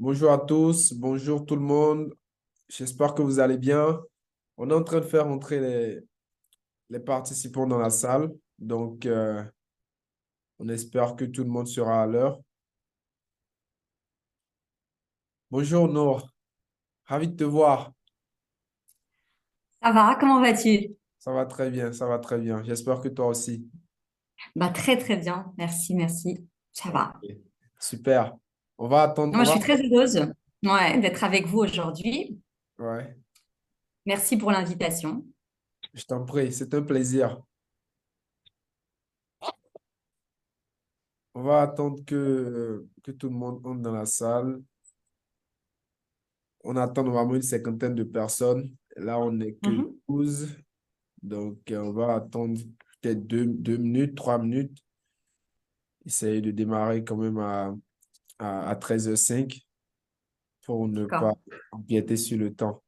Bonjour à tous, bonjour tout le monde. J'espère que vous allez bien. On est en train de faire entrer les participants dans la salle. Donc, on espère que tout le monde sera à l'heure. Bonjour Nour, ravi de te voir. Ça va, comment vas-tu? Ça va très bien, ça va très bien. J'espère que toi aussi. Bah, très très bien, merci, merci. Ça Ok. va. Super. On va attendre, Moi, je suis très heureuse d'être avec vous aujourd'hui. Ouais, Merci pour l'invitation. je t'en prie, c'est un plaisir. On va attendre que tout le monde entre dans la salle. On attend normalement une cinquantaine de personnes. Là, on n'est que Mhm. 12. Donc, on va attendre peut-être 2 minutes, 3 minutes. Essayer de démarrer quand même à 13h05 pour ne pas D'accord. empiéter sur le temps.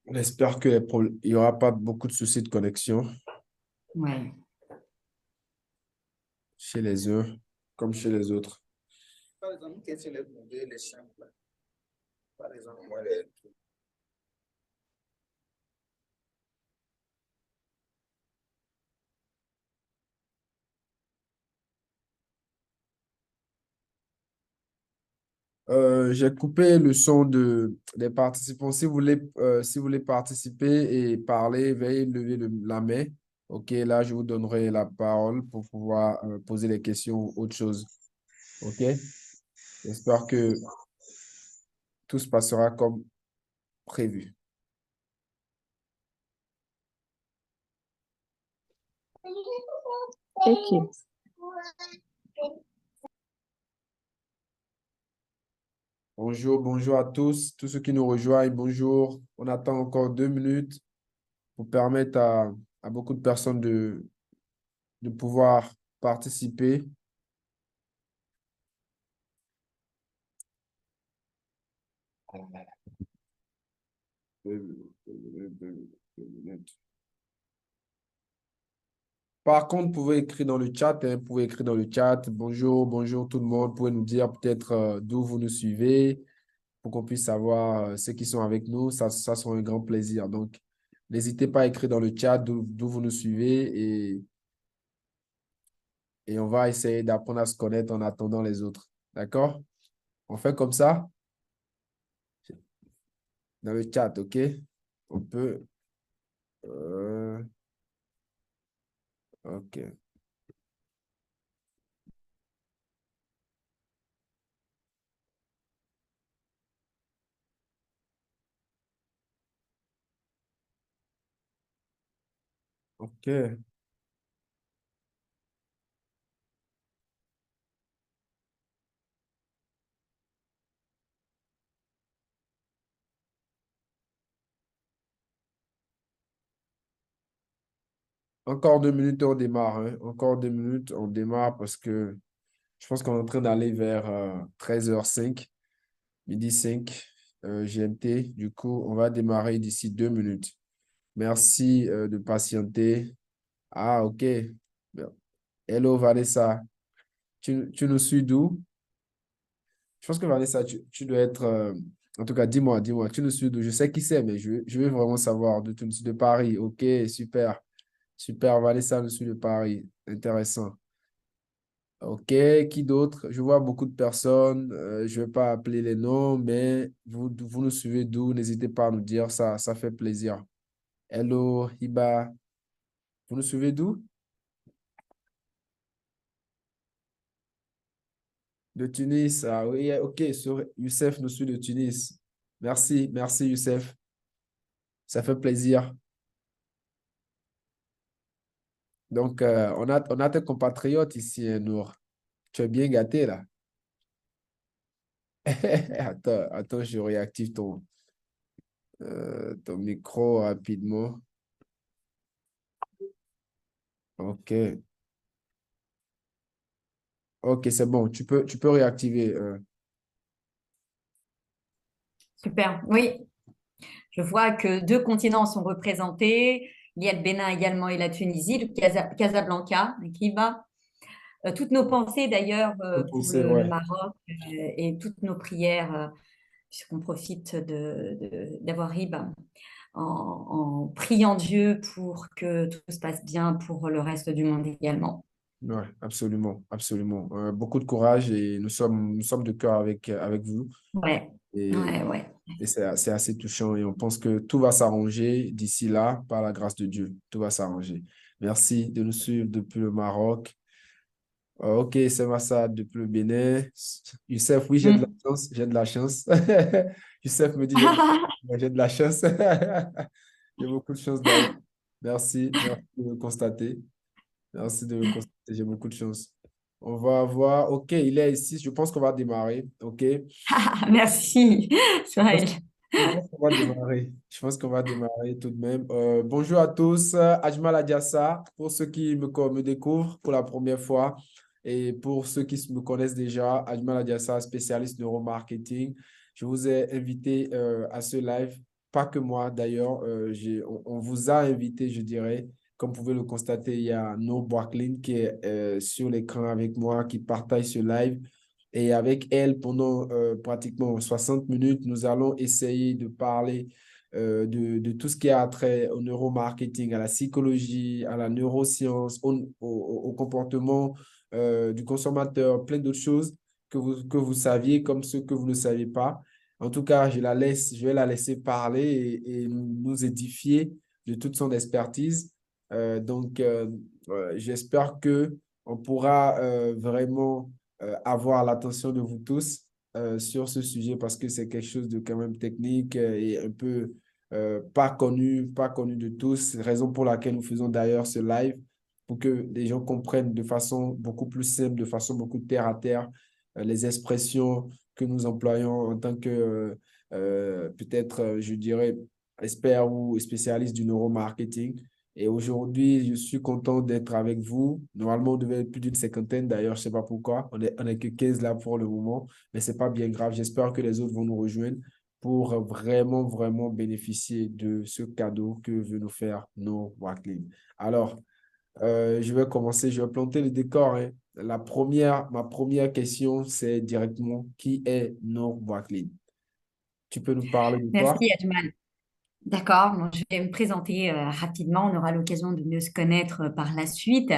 On espère qu'il n'y aura pas beaucoup de soucis de connexion Ouais. chez les uns comme chez les autres. Par exemple, quels sont les projets, les champs, là? Par exemple, moi, J'ai coupé le son des participants. Si vous voulez participer et parler, veuillez lever la main. OK, là, je vous donnerai la parole pour pouvoir poser les questions ou autre chose. OK? J'espère que tout se passera comme prévu. Ok. Bonjour, bonjour à tous ceux qui nous rejoignent. Bonjour. On attend encore 2 minutes pour permettre à beaucoup de personnes de pouvoir participer. Deux minutes. Par contre, vous pouvez écrire dans le chat, hein, vous pouvez écrire dans le chat. Bonjour, bonjour tout le monde. Vous pouvez nous dire peut-être d'où vous nous suivez pour qu'on puisse savoir ceux qui sont avec nous. Ça sera un grand plaisir. Donc, n'hésitez pas à écrire dans le chat d'où vous nous suivez et on va essayer d'apprendre à se connaître en attendant les autres. D'accord? On fait comme ça dans le chat, OK? On peut. euh, OK. OK. Encore 2 minutes, on démarre, hein. Encore 2 minutes, on démarre parce que je pense qu'on est en train d'aller vers 13h05, midi 5 GMT. Du coup, on va démarrer d'ici 2 minutes. Merci de patienter. Ah, OK. Bien. Hello, Vanessa. Tu nous suis d'où? Je pense que Vanessa, tu dois être. En tout cas, dis-moi, tu nous suis d'où? Je sais qui c'est, mais je veux vraiment savoir. Tu nous suis de Paris. OK, super. Super, Vanessa nous suit de Paris. Intéressant. OK, qui d'autre? Je vois beaucoup de personnes. Je ne vais pas appeler les noms, mais vous nous suivez d'où? N'hésitez pas à nous dire, ça fait plaisir. Hello, Hiba. Vous nous suivez d'où? De Tunis. Ah oui, OK. Youssef nous suit de Tunis. Merci, merci Youssef. Ça fait plaisir. Donc, on a tes compatriotes ici, hein, Nour. Tu es bien gâté là. Attends, je réactive ton micro rapidement. OK. OK, c'est bon. Tu peux réactiver. Super. Oui, je vois que deux continents sont représentés. Il y a le Bénin également et la Tunisie, le Casablanca, Kiba. toutes nos pensées d'ailleurs On pour sait, le ouais. Maroc et toutes nos prières, puisqu'on profite d'avoir Rib en priant Dieu pour que tout se passe bien pour le reste du monde également. Ouais, absolument, absolument. Beaucoup de courage et nous sommes de cœur avec vous. Ouais, Et, ouais, ouais. et c'est assez touchant et on pense que tout va s'arranger d'ici là par la grâce de Dieu. Tout va s'arranger. Merci de nous suivre depuis le Maroc. Ok, c'est Massa depuis le Bénin. Youssef, oui, j'ai de la Mm. chance. J'ai de la chance. Youssef me dit, j'ai de la chance. J'ai beaucoup de chance d'ailleurs. Merci, merci de le constater. Merci de le constater. J'ai beaucoup de chance. On va voir. Ok, il est ici. Je pense qu'on va démarrer. Ok. Merci, Sorel. Je pense qu'on va démarrer. Je pense qu'on va démarrer tout de même. Bonjour à tous. Ajmal Adiassa, pour ceux qui me découvrent pour la première fois et pour ceux qui me connaissent déjà, Ajmal Adiassa, spécialiste neuromarketing. Je vous ai invité à ce live, pas que moi d'ailleurs. On vous a invité, je dirais. Comme vous pouvez le constater, il y a Nour Boaklin qui est sur l'écran avec moi, qui partage ce live. Et avec elle, pendant pratiquement 60 minutes, nous allons essayer de parler de tout ce qui a trait au neuromarketing, à la psychologie, à la neuroscience, au comportement du consommateur, plein d'autres choses que vous saviez comme ceux que vous ne saviez pas. En tout cas, je vais la laisser parler et nous édifier de toute son expertise. J'espère que on pourra vraiment avoir l'attention de vous tous sur ce sujet parce que c'est quelque chose de quand même technique et un peu pas connu de tous. Raison pour laquelle nous faisons d'ailleurs ce live pour que les gens comprennent de façon beaucoup plus simple, de façon beaucoup terre à terre, les expressions que nous employons en tant que peut-être, je dirais, expert ou spécialiste du neuromarketing. Et aujourd'hui, je suis content d'être avec vous. Normalement, on devait être plus d'une cinquantaine, d'ailleurs, je ne sais pas pourquoi. On est que 15 là pour le moment, mais ce n'est pas bien grave. J'espère que les autres vont nous rejoindre pour vraiment, vraiment bénéficier de ce cadeau que veut nous faire nos Wacklin. Alors, je vais commencer, je vais planter le décor, hein. Ma première question, c'est directement, qui est Noor Boaklin? Tu peux nous parler de toi? Merci, Ajmal. D'accord, bon, je vais me présenter rapidement. On aura l'occasion de mieux se connaître par la suite.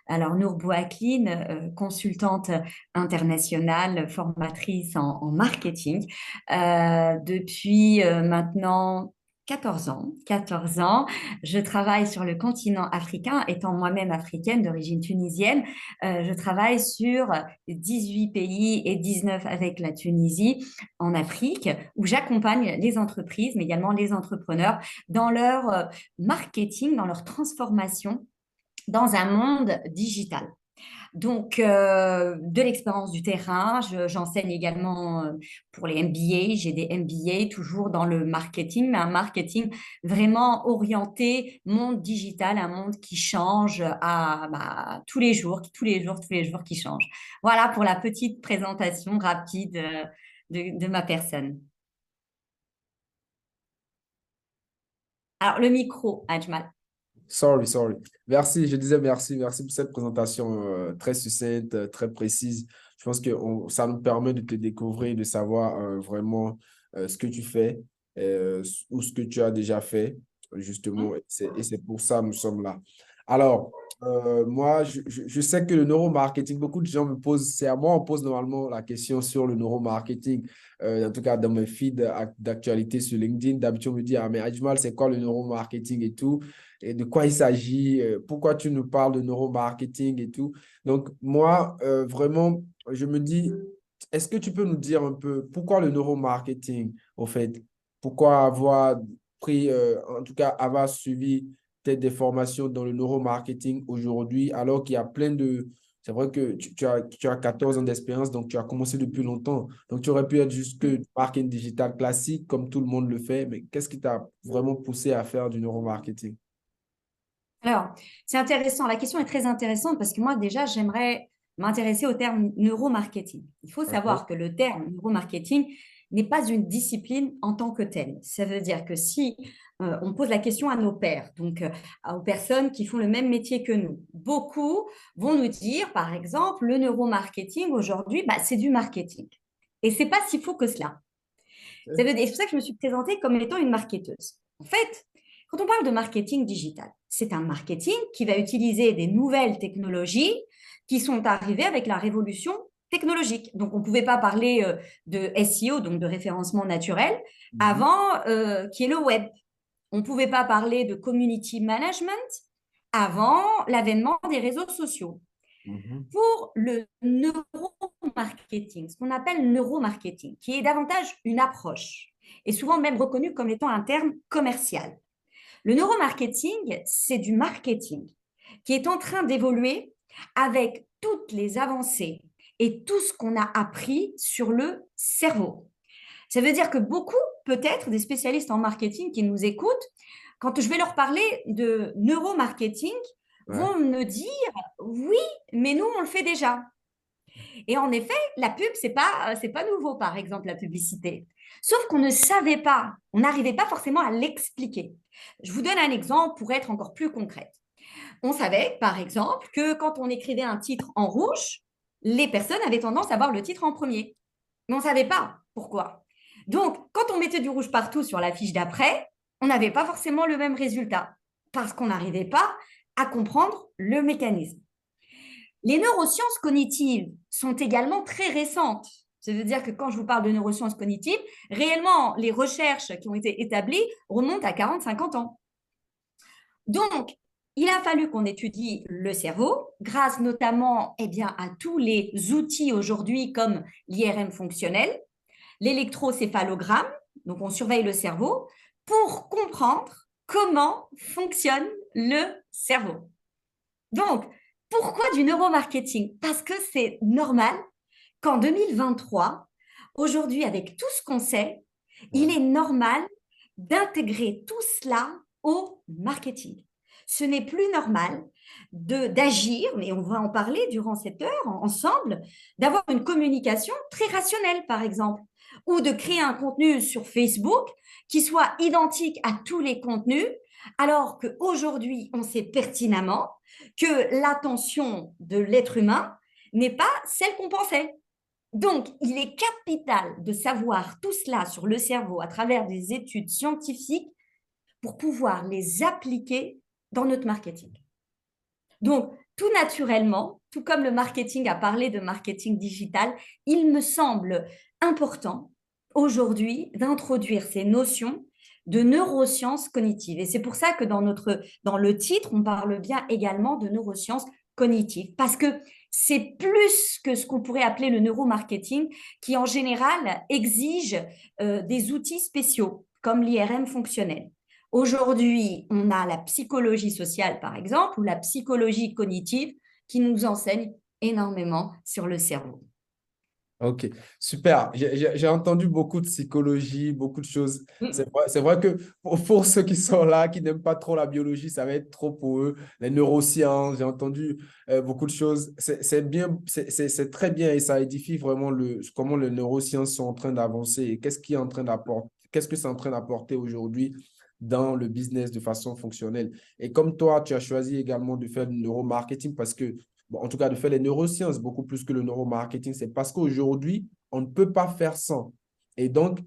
Alors, Nour Bouaklin, consultante internationale, formatrice en marketing depuis maintenant 14 ans. 14 ans, je travaille sur le continent africain, étant moi-même africaine d'origine tunisienne. Je travaille sur 18 pays et 19 avec la Tunisie en Afrique, où j'accompagne les entreprises, mais également les entrepreneurs dans leur marketing, dans leur transformation dans un monde digital. Donc, de l'expérience du terrain, j'enseigne également pour les MBA. J'ai des MBA toujours dans le marketing, mais un marketing vraiment orienté monde digital, un monde qui change tous les jours, tous les jours qui change. Voilà pour la petite présentation rapide de ma personne. Alors, le micro, Ajmal. Sorry, sorry. Merci, je disais merci, merci pour cette présentation très succincte, très précise. Je pense que ça nous permet de te découvrir, de savoir vraiment ce que tu fais ou ce que tu as déjà fait, justement. Et c'est pour ça que nous sommes là. Alors, moi, je sais que le neuromarketing, beaucoup de gens me posent, c'est à moi, on pose normalement la question sur le neuromarketing. En tout cas, dans mes feeds d'actualité sur LinkedIn, d'habitude, on me dit, ah, mais Ajmal, c'est quoi le neuromarketing et tout? Et de quoi il s'agit, pourquoi tu nous parles de neuromarketing et tout. Donc, moi, vraiment, je me dis, est-ce que tu peux nous dire un peu pourquoi le neuromarketing, au fait? Pourquoi avoir pris, en tout cas, avoir suivi peut-être des formations dans le neuromarketing aujourd'hui, alors qu'il y a plein de... C'est vrai que tu as 14 ans d'expérience, donc tu as commencé depuis longtemps. Donc, tu aurais pu être juste que du marketing digital classique, comme tout le monde le fait, mais qu'est-ce qui t'a vraiment poussé à faire du neuromarketing? Alors, c'est intéressant. La question est très intéressante parce que moi, déjà, j'aimerais m'intéresser au terme neuromarketing. Il faut D'accord? savoir que le terme neuromarketing n'est pas une discipline en tant que telle. Ça veut dire que si on pose la question à nos pairs, donc aux personnes qui font le même métier que nous, beaucoup vont nous dire, par exemple, le neuromarketing aujourd'hui, bah, c'est du marketing. Et c'est pas si faux que cela. C'est pour ça que je me suis présentée comme étant une marketeuse. En fait, quand on parle de marketing digital, c'est un marketing qui va utiliser des nouvelles technologies qui sont arrivées avec la révolution technologique. Donc, on ne pouvait pas parler de SEO, donc de référencement naturel, avant qui est le web. On ne pouvait pas parler de community management avant l'avènement des réseaux sociaux. Pour le neuromarketing, ce qu'on appelle neuromarketing, qui est davantage une approche et souvent même reconnu comme étant un terme commercial. Le neuromarketing, c'est du marketing qui est en train d'évoluer avec toutes les avancées et tout ce qu'on a appris sur le cerveau. Ça veut dire que beaucoup, peut-être, des spécialistes en marketing qui nous écoutent, quand je vais leur parler de neuromarketing, vont me dire oui, mais nous, on le fait déjà. Et en effet, la pub, c'est pas nouveau, par exemple, la publicité. Sauf qu'on ne savait pas, on n'arrivait pas forcément à l'expliquer. Je vous donne un exemple pour être encore plus concrète. On savait, par exemple, que quand on écrivait un titre en rouge, les personnes avaient tendance à voir le titre en premier. Mais on ne savait pas pourquoi. Donc, quand on mettait du rouge partout sur la fiche d'après, on n'avait pas forcément le même résultat parce qu'on n'arrivait pas à comprendre le mécanisme. Les neurosciences cognitives sont également très récentes. Ça veut dire que quand je vous parle de neurosciences cognitives, réellement, les recherches qui ont été établies remontent à 40-50 ans. Donc, il a fallu qu'on étudie le cerveau, grâce notamment à tous les outils aujourd'hui comme l'IRM fonctionnel, l'électrocéphalogramme, donc on surveille le cerveau, pour comprendre comment fonctionne le cerveau. Donc, pourquoi du neuromarketing? Parce que c'est normal qu'en 2023, aujourd'hui, avec tout ce qu'on sait, il est normal d'intégrer tout cela au marketing. Ce n'est plus normal d'agir, mais on va en parler durant cette heure ensemble, d'avoir une communication très rationnelle, par exemple, ou de créer un contenu sur Facebook qui soit identique à tous les contenus, alors qu'aujourd'hui, on sait pertinemment que l'attention de l'être humain n'est pas celle qu'on pensait. Donc, il est capital de savoir tout cela sur le cerveau à travers des études scientifiques pour pouvoir les appliquer dans notre marketing. Donc, tout naturellement, tout comme le marketing a parlé de marketing digital, il me semble important aujourd'hui d'introduire ces notions de neurosciences cognitives. Et c'est pour ça que dans le titre, on parle bien également de neurosciences cognitives, parce que c'est plus que ce qu'on pourrait appeler le neuromarketing, qui en général exige des outils spéciaux, comme l'IRM fonctionnel. Aujourd'hui, on a la psychologie sociale, par exemple, ou la psychologie cognitive qui nous enseigne énormément sur le cerveau. Ok, super. J'ai entendu beaucoup de psychologie, beaucoup de choses. C'est vrai que pour ceux qui sont là, qui n'aiment pas trop la biologie, ça va être trop pour eux. Les neurosciences, j'ai entendu beaucoup de choses. C'est bien, c'est très bien et ça édifie vraiment comment les neurosciences sont en train d'avancer et qu'est-ce qui est en train d'apporter, qu'est-ce que c'est en train d'apporter aujourd'hui dans le business de façon fonctionnelle. Et comme toi, tu as choisi également de faire du neuromarketing parce que bon, en tout cas, de faire les neurosciences beaucoup plus que le neuromarketing, c'est parce qu'aujourd'hui, on ne peut pas faire sans. Et donc,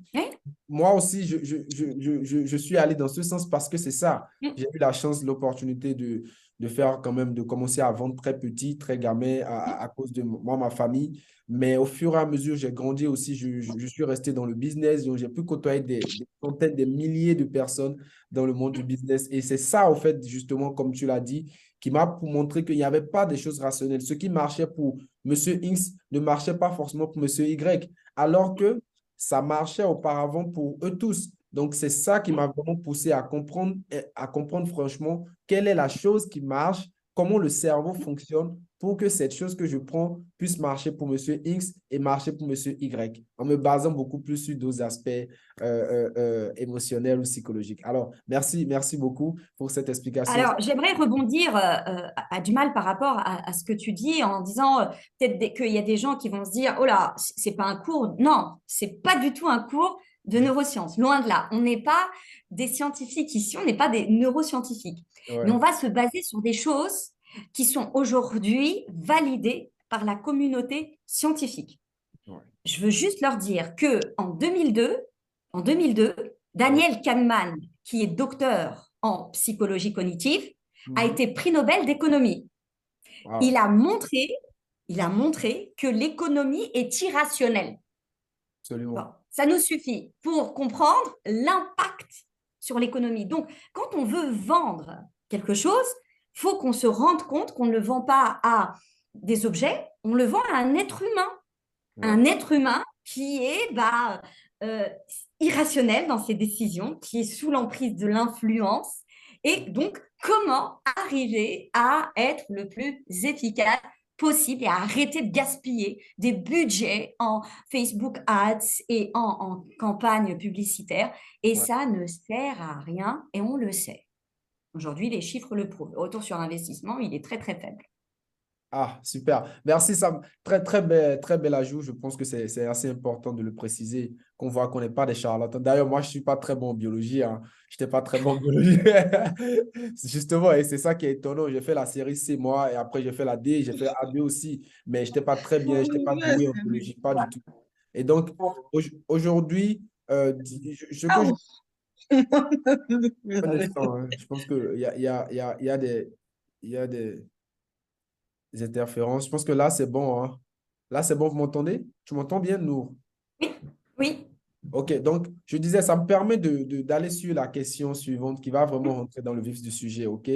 moi aussi, je suis allé dans ce sens parce que c'est ça. J'ai eu la chance, l'opportunité de faire quand même, de commencer à vendre très petit, très gamin à cause de moi, ma famille. Mais au fur et à mesure, j'ai grandi aussi, je suis resté dans le business, donc j'ai pu côtoyer des centaines, des milliers de personnes dans le monde du business. Et c'est ça, au fait, justement, comme tu l'as dit, qui m'a montré qu'il n'y avait pas des choses rationnelles. Ce qui marchait pour Monsieur X ne marchait pas forcément pour Monsieur Y, alors que ça marchait auparavant pour eux tous. Donc, c'est ça qui m'a vraiment poussé à comprendre franchement quelle est la chose qui marche comment le cerveau fonctionne pour que cette chose que je prends puisse marcher pour monsieur X et marcher pour monsieur Y, en me basant beaucoup plus sur d'autres aspects émotionnels ou psychologiques. Alors, merci beaucoup pour cette explication. Alors, j'aimerais rebondir à du mal par rapport à ce que tu dis en disant peut-être qu'il y a des gens qui vont se dire, oh là, c'est pas un cours. Non, c'est pas du tout un cours de neurosciences. Loin de là. On n'est pas des scientifiques ici, on n'est pas des neuroscientifiques. Mais on Ouais, va se baser sur des choses qui sont aujourd'hui validées par la communauté scientifique. ouais, Je veux juste leur dire que en 2002, ouais. Daniel Kahneman, qui est docteur en psychologie cognitive, a Mhm. été prix Nobel d'économie. Wow, Il a montré, il a montré que l'économie est irrationnelle. Bon, absolument. ça nous suffit pour comprendre l'impact sur l'économie. Donc, quand on veut vendre quelque chose, il faut qu'on se rende compte qu'on ne le vend pas à des objets, on le vend à un être humain. Ouais, Un être humain qui est euh, irrationnel dans ses décisions, qui est sous l'emprise de l'influence. Et donc, comment arriver à être le plus efficace possible et à arrêter de gaspiller des budgets en Facebook Ads et en campagne publicitaire. Et ouais. ça ne sert à rien et on le sait. Aujourd'hui, les chiffres le prouvent. Le retour sur investissement, il est très, très faible. Ah, super. Merci, Sam. Très bel ajout. Je pense que c'est assez important de le préciser, qu'on voit qu'on n'est pas des charlatans. D'ailleurs, moi, je ne suis pas très bon en biologie, hein. Je n'étais pas très bon en biologie. Justement, et c'est ça qui est étonnant. J'ai fait la série C, moi, et après, j'ai fait la D, j'ai fait A2 aussi, mais je n'étais pas très bien, je n'étais pas doué en biologie, pas du tout. Et donc, aujourd'hui, ce que je... Un instant, hein. Je pense qu'il y a il y a des interférences. Je pense que là, c'est bon, hein. Là, c'est bon, vous m'entendez? Tu m'entends bien, nous? Oui, oui. OK, donc je disais, ça me permet d'aller sur la question suivante qui va vraiment rentrer dans le vif du sujet, OK?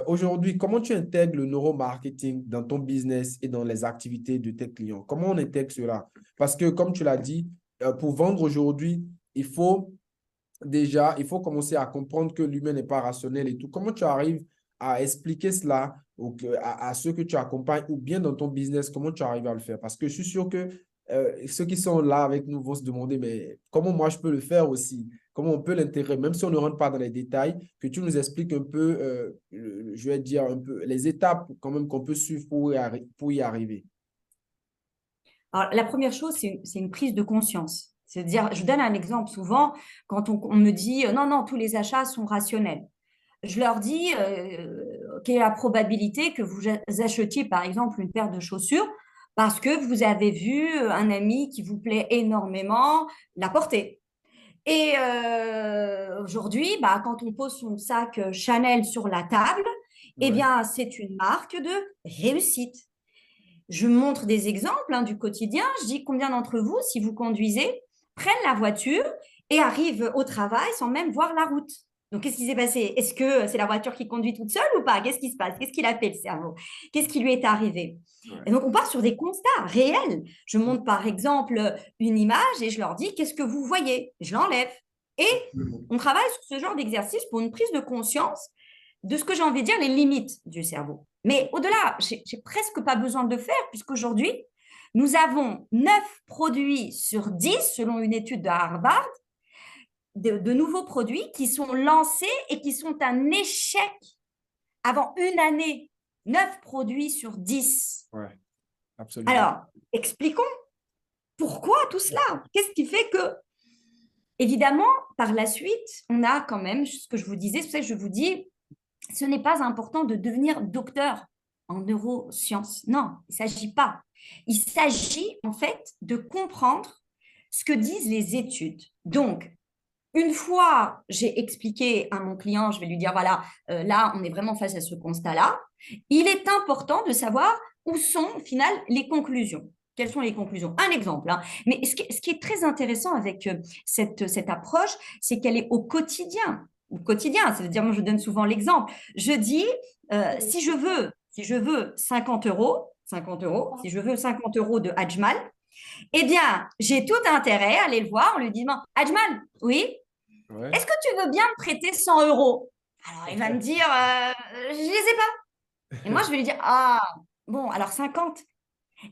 Aujourd'hui, comment tu intègres le neuromarketing dans ton business et dans les activités de tes clients? Comment on intègre cela? Parce que, comme tu l'as dit, pour vendre aujourd'hui, il faut il faut commencer à comprendre que l'humain n'est pas rationnel et tout. Comment tu arrives à expliquer cela à ceux que tu accompagnes ou bien dans ton business, comment tu arrives à le faire? Parce que je suis sûr que ceux qui sont là avec nous vont se demander, mais comment moi je peux le faire aussi? Comment on peut l'intégrer, même si on ne rentre pas dans les détails, que tu nous expliques un peu, je vais dire un peu, les étapes quand même qu'on peut suivre pour y arriver. Alors, la première chose, c'est une prise de conscience. C'est-à-dire, je donne un exemple souvent, quand on me dit non, non, tous les achats sont rationnels. Je leur dis quelle est la probabilité que vous achetiez, par exemple, une paire de chaussures parce que vous avez vu un ami qui vous plaît énormément la porter. Et aujourd'hui, bah, quand on pose son sac Chanel sur la table, eh Ouais, bien, c'est une marque de réussite. Je montre des exemples du quotidien. Je dis combien d'entre vous, si vous conduisez, prennent la voiture et arrivent au travail sans même voir la route. Donc, qu'est-ce qui s'est passé? Est-ce que c'est la voiture qui conduit toute seule ou pas? Qu'est-ce qui se passe? Qu'est-ce qu'il a fait le cerveau? Qu'est-ce qui lui est arrivé? ouais. Et donc, on part sur des constats réels. Je montre par exemple une image et je leur dis qu'est-ce que vous voyez? Je l'enlève. Et Absolument. on travaille sur ce genre d'exercice pour une prise de conscience de ce que j'ai envie de dire, les limites du cerveau. Mais au-delà, j'ai presque pas besoin de le faire, puisqu'aujourd'hui, nous avons 9 produits sur 10, selon une étude de Harvard, de nouveaux produits qui sont lancés et qui sont un échec avant une année. 9 produits sur 10. Ouais, absolument. Alors, expliquons pourquoi tout cela. Qu'est-ce qui fait que, évidemment, par la suite, on a quand même ce que je vous disais, c'est pour ça que je vous dis, ce n'est pas important de devenir docteur en neurosciences. Non, il ne s'agit pas. Il s'agit en fait de comprendre ce que disent les études. Donc, une fois j'ai expliqué à mon client, je vais lui dire, voilà, là, on est vraiment face à ce constat-là, il est important de savoir où sont au final les conclusions. Quelles sont les conclusions? Un exemple. Mais ce qui est très intéressant avec cette approche, c'est qu'elle est au quotidien. Au quotidien, c'est-à-dire, moi, je donne souvent l'exemple. Je dis, si je veux 50 euros, si je veux 50 euros de Ajmal, eh bien, j'ai tout intérêt à aller le voir en lui disant, Ajmal, oui, Ouais. est-ce que tu veux bien me prêter 100 euros? Alors, il va me dire, je ne les ai pas. Et moi, je vais lui dire, ah, bon, alors 50.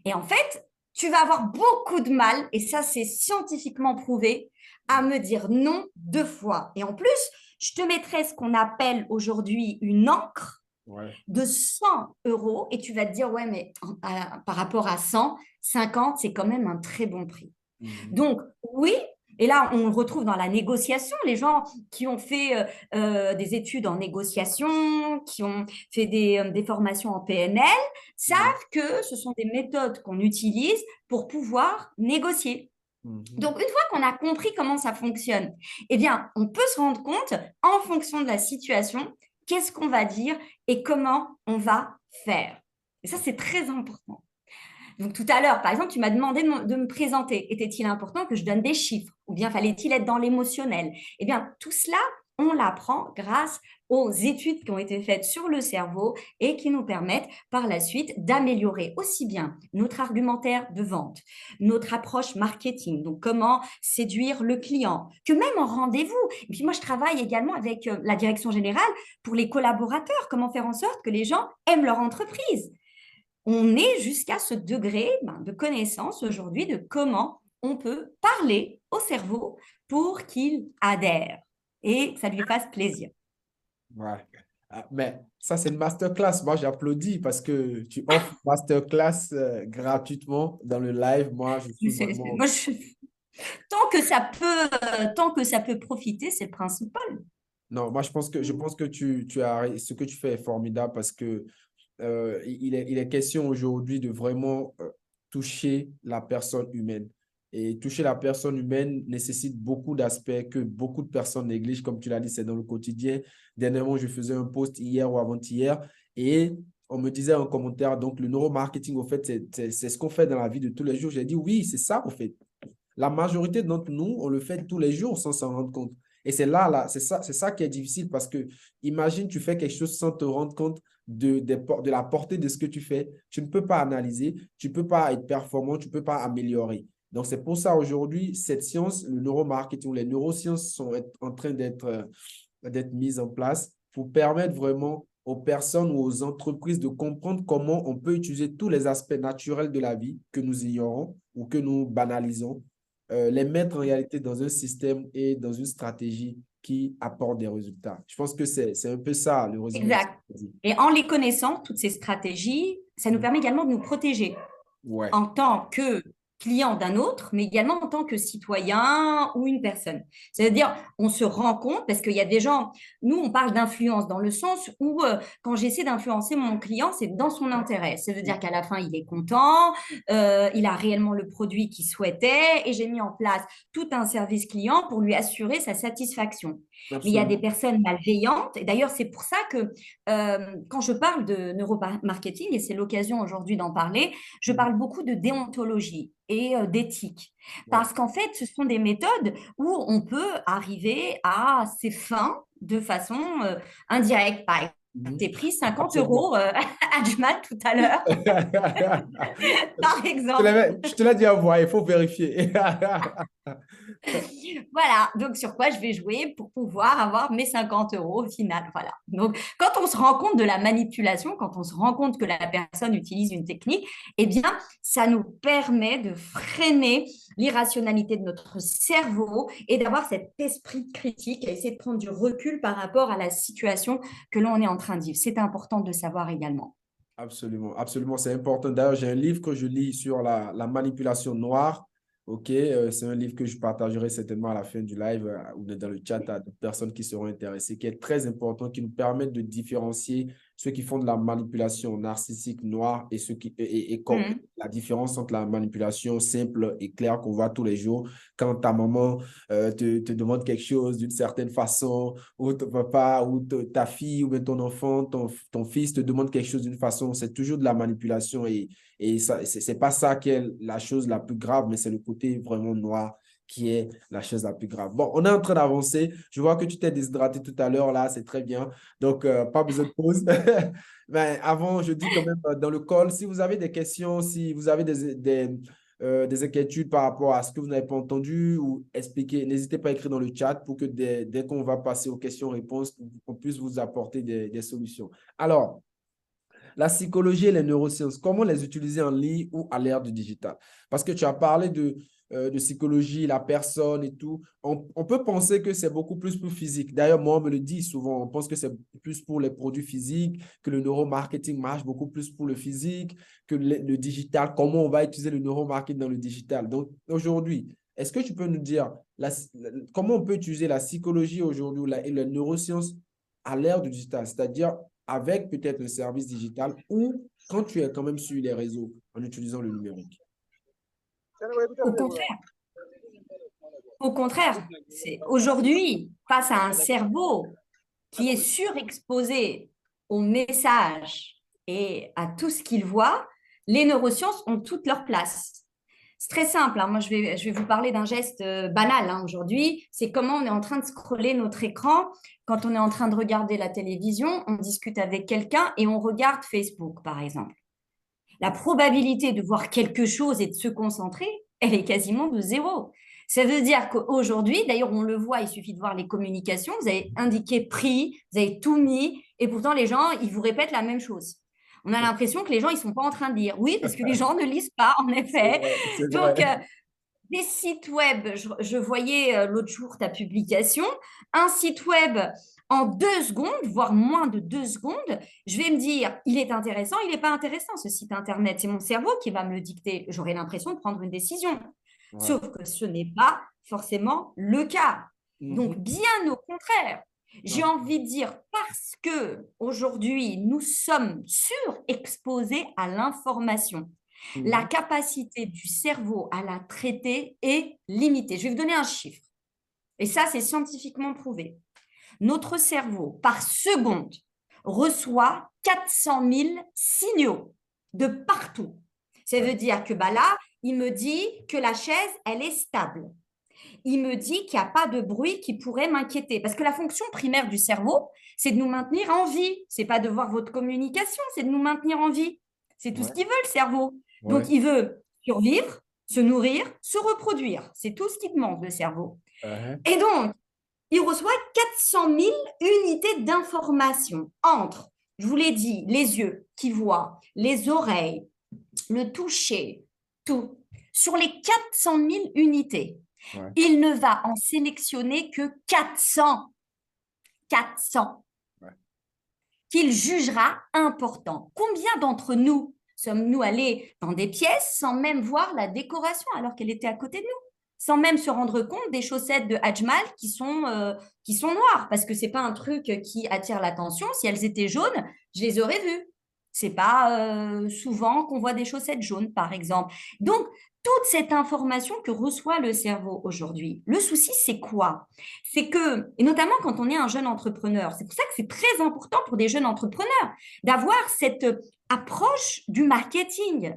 Et en fait, tu vas avoir beaucoup de mal, et ça, c'est scientifiquement prouvé, à me dire non 2 fois. Et en plus, je te mettrai ce qu'on appelle aujourd'hui une encre Ouais. de 100 euros, et tu vas te dire, ouais, mais par rapport à 100, 50, c'est quand même un très bon prix. Mhm. Donc, oui, et là, on le retrouve dans la négociation. Les gens qui ont fait des études en négociation, qui ont fait des formations en PNL, savent Mhm. que ce sont des méthodes qu'on utilise pour pouvoir négocier. Mhm. Donc, une fois qu'on a compris comment ça fonctionne, eh bien, on peut se rendre compte, en fonction de la situation, qu'est-ce qu'on va dire et comment on va faire. Et ça, c'est très important. Donc, tout à l'heure, par exemple, tu m'as demandé de me présenter. Était-il important que je donne des chiffres ou bien fallait-il être dans l'émotionnel? Eh bien, tout cela, on l'apprend grâce aux études qui ont été faites sur le cerveau et qui nous permettent par la suite d'améliorer aussi bien notre argumentaire de vente, notre approche marketing, donc comment séduire le client, que même en rendez-vous. Et puis moi, je travaille également avec la direction générale pour les collaborateurs, comment faire en sorte que les gens aiment leur entreprise. On est jusqu'à ce degré de connaissance aujourd'hui de comment on peut parler au cerveau pour qu'il adhère et que ça lui fasse plaisir. Ouais. Ah, mais ça, c'est une masterclass. Moi, j'applaudis parce que tu offres une masterclass gratuitement dans le live. Moi, je suis vraiment... Moi, tant que ça peut profiter, c'est le principal. Non, moi, je pense que tu as... Ce que tu fais est formidable parce que il est question aujourd'hui de vraiment toucher la personne humaine. Et toucher la personne humaine nécessite beaucoup d'aspects que beaucoup de personnes négligent. Comme tu l'as dit, c'est dans le quotidien. Dernièrement, je faisais un post hier ou avant-hier et on me disait en commentaire, donc le neuromarketing, au fait, c'est ce qu'on fait dans la vie de tous les jours. J'ai dit, oui, c'est ça, au fait. La majorité d'entre nous, on le fait tous les jours sans s'en rendre compte. Et c'est ça qui est difficile parce que imagine, tu fais quelque chose sans te rendre compte de la portée de ce que tu fais. Tu ne peux pas analyser, tu ne peux pas être performant, tu ne peux pas améliorer. Donc, c'est pour ça aujourd'hui, cette science, le neuromarketing, les neurosciences sont en train d'être mises en place pour permettre vraiment aux personnes ou aux entreprises de comprendre comment on peut utiliser tous les aspects naturels de la vie que nous ignorons ou que nous banalisons, les mettre en réalité dans un système et dans une stratégie qui apporte des résultats. Je pense que c'est un peu ça le résumé de ce que Exact. je dis. Et en les connaissant, toutes ces stratégies, ça nous permet également de nous protéger Ouais. en tant que client d'un autre, mais également en tant que citoyen ou une personne. C'est-à-dire, on se rend compte, parce qu'il y a des gens, nous, on parle d'influence dans le sens où, quand j'essaie d'influencer mon client, c'est dans son intérêt. Ça veut dire qu'à la fin, il est content, il a réellement le produit qu'il souhaitait, et j'ai mis en place tout un service client pour lui assurer sa satisfaction. Mais il y a des Absolument. personnes malveillantes, et d'ailleurs, c'est pour ça que quand je parle de neuromarketing, et c'est l'occasion aujourd'hui d'en parler, je Mhm. parle beaucoup de déontologie et d'éthique. Ouais. Parce qu'en fait, ce sont des méthodes où on peut arriver à ses fins de façon indirecte. Par exemple, Mhm. tu pris 50 Absolument. euros à Jumat tout à l'heure, par exemple. Je te l'ai dit à voix, il faut vérifier. Voilà, donc sur quoi je vais jouer pour pouvoir avoir mes 50 euros au final. Voilà. Donc, quand on se rend compte de la manipulation, quand on se rend compte que la personne utilise une technique, eh bien, ça nous permet de freiner l'irrationalité de notre cerveau et d'avoir cet esprit critique et essayer de prendre du recul par rapport à la situation que l'on est en train de vivre. C'est important de le savoir également. Absolument, absolument, c'est important. D'ailleurs, j'ai un livre que je lis sur la manipulation noire. OK, c'est un livre que je partagerai certainement à la fin du live ou dans le chat à d'autres personnes qui seront intéressées, qui est très important, qui nous permet de différencier ceux qui font de la manipulation narcissique noire et ceux Mhm. la différence entre la manipulation simple et claire qu'on voit tous les jours. Quand ta maman te demande quelque chose d'une certaine façon, ou ton papa, ou ta fille, ou bien ton enfant, ton fils te demande quelque chose d'une façon, c'est toujours de la manipulation et ça, c'est pas ça qui est la chose la plus grave, mais c'est le côté vraiment noir qui est la chose la plus grave. Bon, on est en train d'avancer. Je vois que tu t'es déshydraté tout à l'heure, là, c'est très bien. Donc, pas besoin de pause. Mais avant, je dis quand même dans le call, si vous avez des questions, si vous avez des inquiétudes par rapport à ce que vous n'avez pas entendu ou expliquer, n'hésitez pas à écrire dans le chat pour que dès qu'on va passer aux questions-réponses, on puisse vous apporter des solutions. Alors, la psychologie et les neurosciences, comment les utiliser en ligne ou à l'ère du digital? Parce que tu as parlé de psychologie, la personne et tout. On peut penser que c'est beaucoup plus pour physique. D'ailleurs, moi, on me le dit souvent. On pense que c'est plus pour les produits physiques, que le neuromarketing marche beaucoup plus pour le physique, que le digital, comment on va utiliser le neuromarketing dans le digital. Donc, aujourd'hui, est-ce que tu peux nous dire comment on peut utiliser la psychologie aujourd'hui et la neurosciences à l'ère du digital, c'est-à-dire avec peut-être un service digital ou quand tu es quand même sur les réseaux en utilisant le numérique? Au contraire, au contraire, aujourd'hui, face à un cerveau qui est surexposé aux messages et à tout ce qu'il voit, les neurosciences ont toute leur place. C'est très simple, hein. Moi, je vais vous parler d'un geste banal hein, aujourd'hui. C'est comment on est en train de scroller notre écran. Quand on est en train de regarder la télévision, on discute avec quelqu'un et on regarde Facebook, par exemple. La probabilité de voir quelque chose et de se concentrer, elle est quasiment de zéro. Ça veut dire qu'aujourd'hui, d'ailleurs, on le voit, il suffit de voir les communications, vous avez indiqué prix, vous avez tout mis, et pourtant, les gens, ils vous répètent la même chose. On a l'impression que les gens, ils ne sont pas en train de lire. Oui, parce que les gens ne lisent pas, en effet. C'est Donc, vrai. des sites web, je voyais l'autre jour ta publication, un site web en 2 secondes, voire moins de 2 secondes, je vais me dire, il est intéressant, il n'est pas intéressant ce site internet. C'est mon cerveau qui va me le dicter. J'aurai l'impression de prendre une décision. Ouais. Sauf que ce n'est pas forcément le cas. Mhm. Donc, bien au contraire, j'ai envie de dire parce que aujourd'hui, nous sommes surexposés à l'information. La Mhm. capacité du cerveau à la traiter est limitée. Je vais vous donner un chiffre. Et ça, c'est scientifiquement prouvé. Notre cerveau, par seconde, reçoit 400 000 signaux de partout. Ça veut dire que là, il me dit que la chaise, elle est stable. Il me dit qu'il n'y a pas de bruit qui pourrait m'inquiéter. Parce que la fonction primaire du cerveau, c'est de nous maintenir en vie. Ce n'est pas de voir votre communication, c'est de nous maintenir en vie. C'est tout ce Ouais. qu'il veut, le cerveau. Ouais. Donc, il veut survivre, se nourrir, se reproduire. C'est tout ce qu'il demande, le cerveau. Uh-huh. Et donc, il reçoit 400 000 unités d'information entre, je vous l'ai dit, les yeux qui voient, les oreilles, le toucher, tout. Sur les 400 000 unités, Ouais. il ne va en sélectionner que 400. 400 Ouais. qu'il jugera importants. Combien d'entre nous sommes-nous allés dans des pièces sans même voir la décoration alors qu'elle était à côté de nous, sans même se rendre compte des chaussettes de Hajmal qui sont noires, parce que ce n'est pas un truc qui attire l'attention. Si elles étaient jaunes, je les aurais vues. C'est pas souvent qu'on voit des chaussettes jaunes, par exemple. Donc, toute cette information que reçoit le cerveau aujourd'hui, le souci, c'est quoi? C'est que, et notamment quand on est un jeune entrepreneur, c'est pour ça que c'est très important pour des jeunes entrepreneurs d'avoir cette approche du marketing.